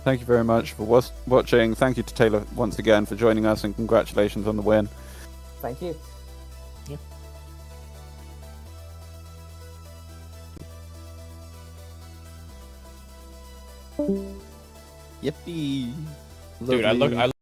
Thank you very much for watching. Thank you to Taylor once again for joining us, and congratulations on the win. Thank you. Yippee! Dude, I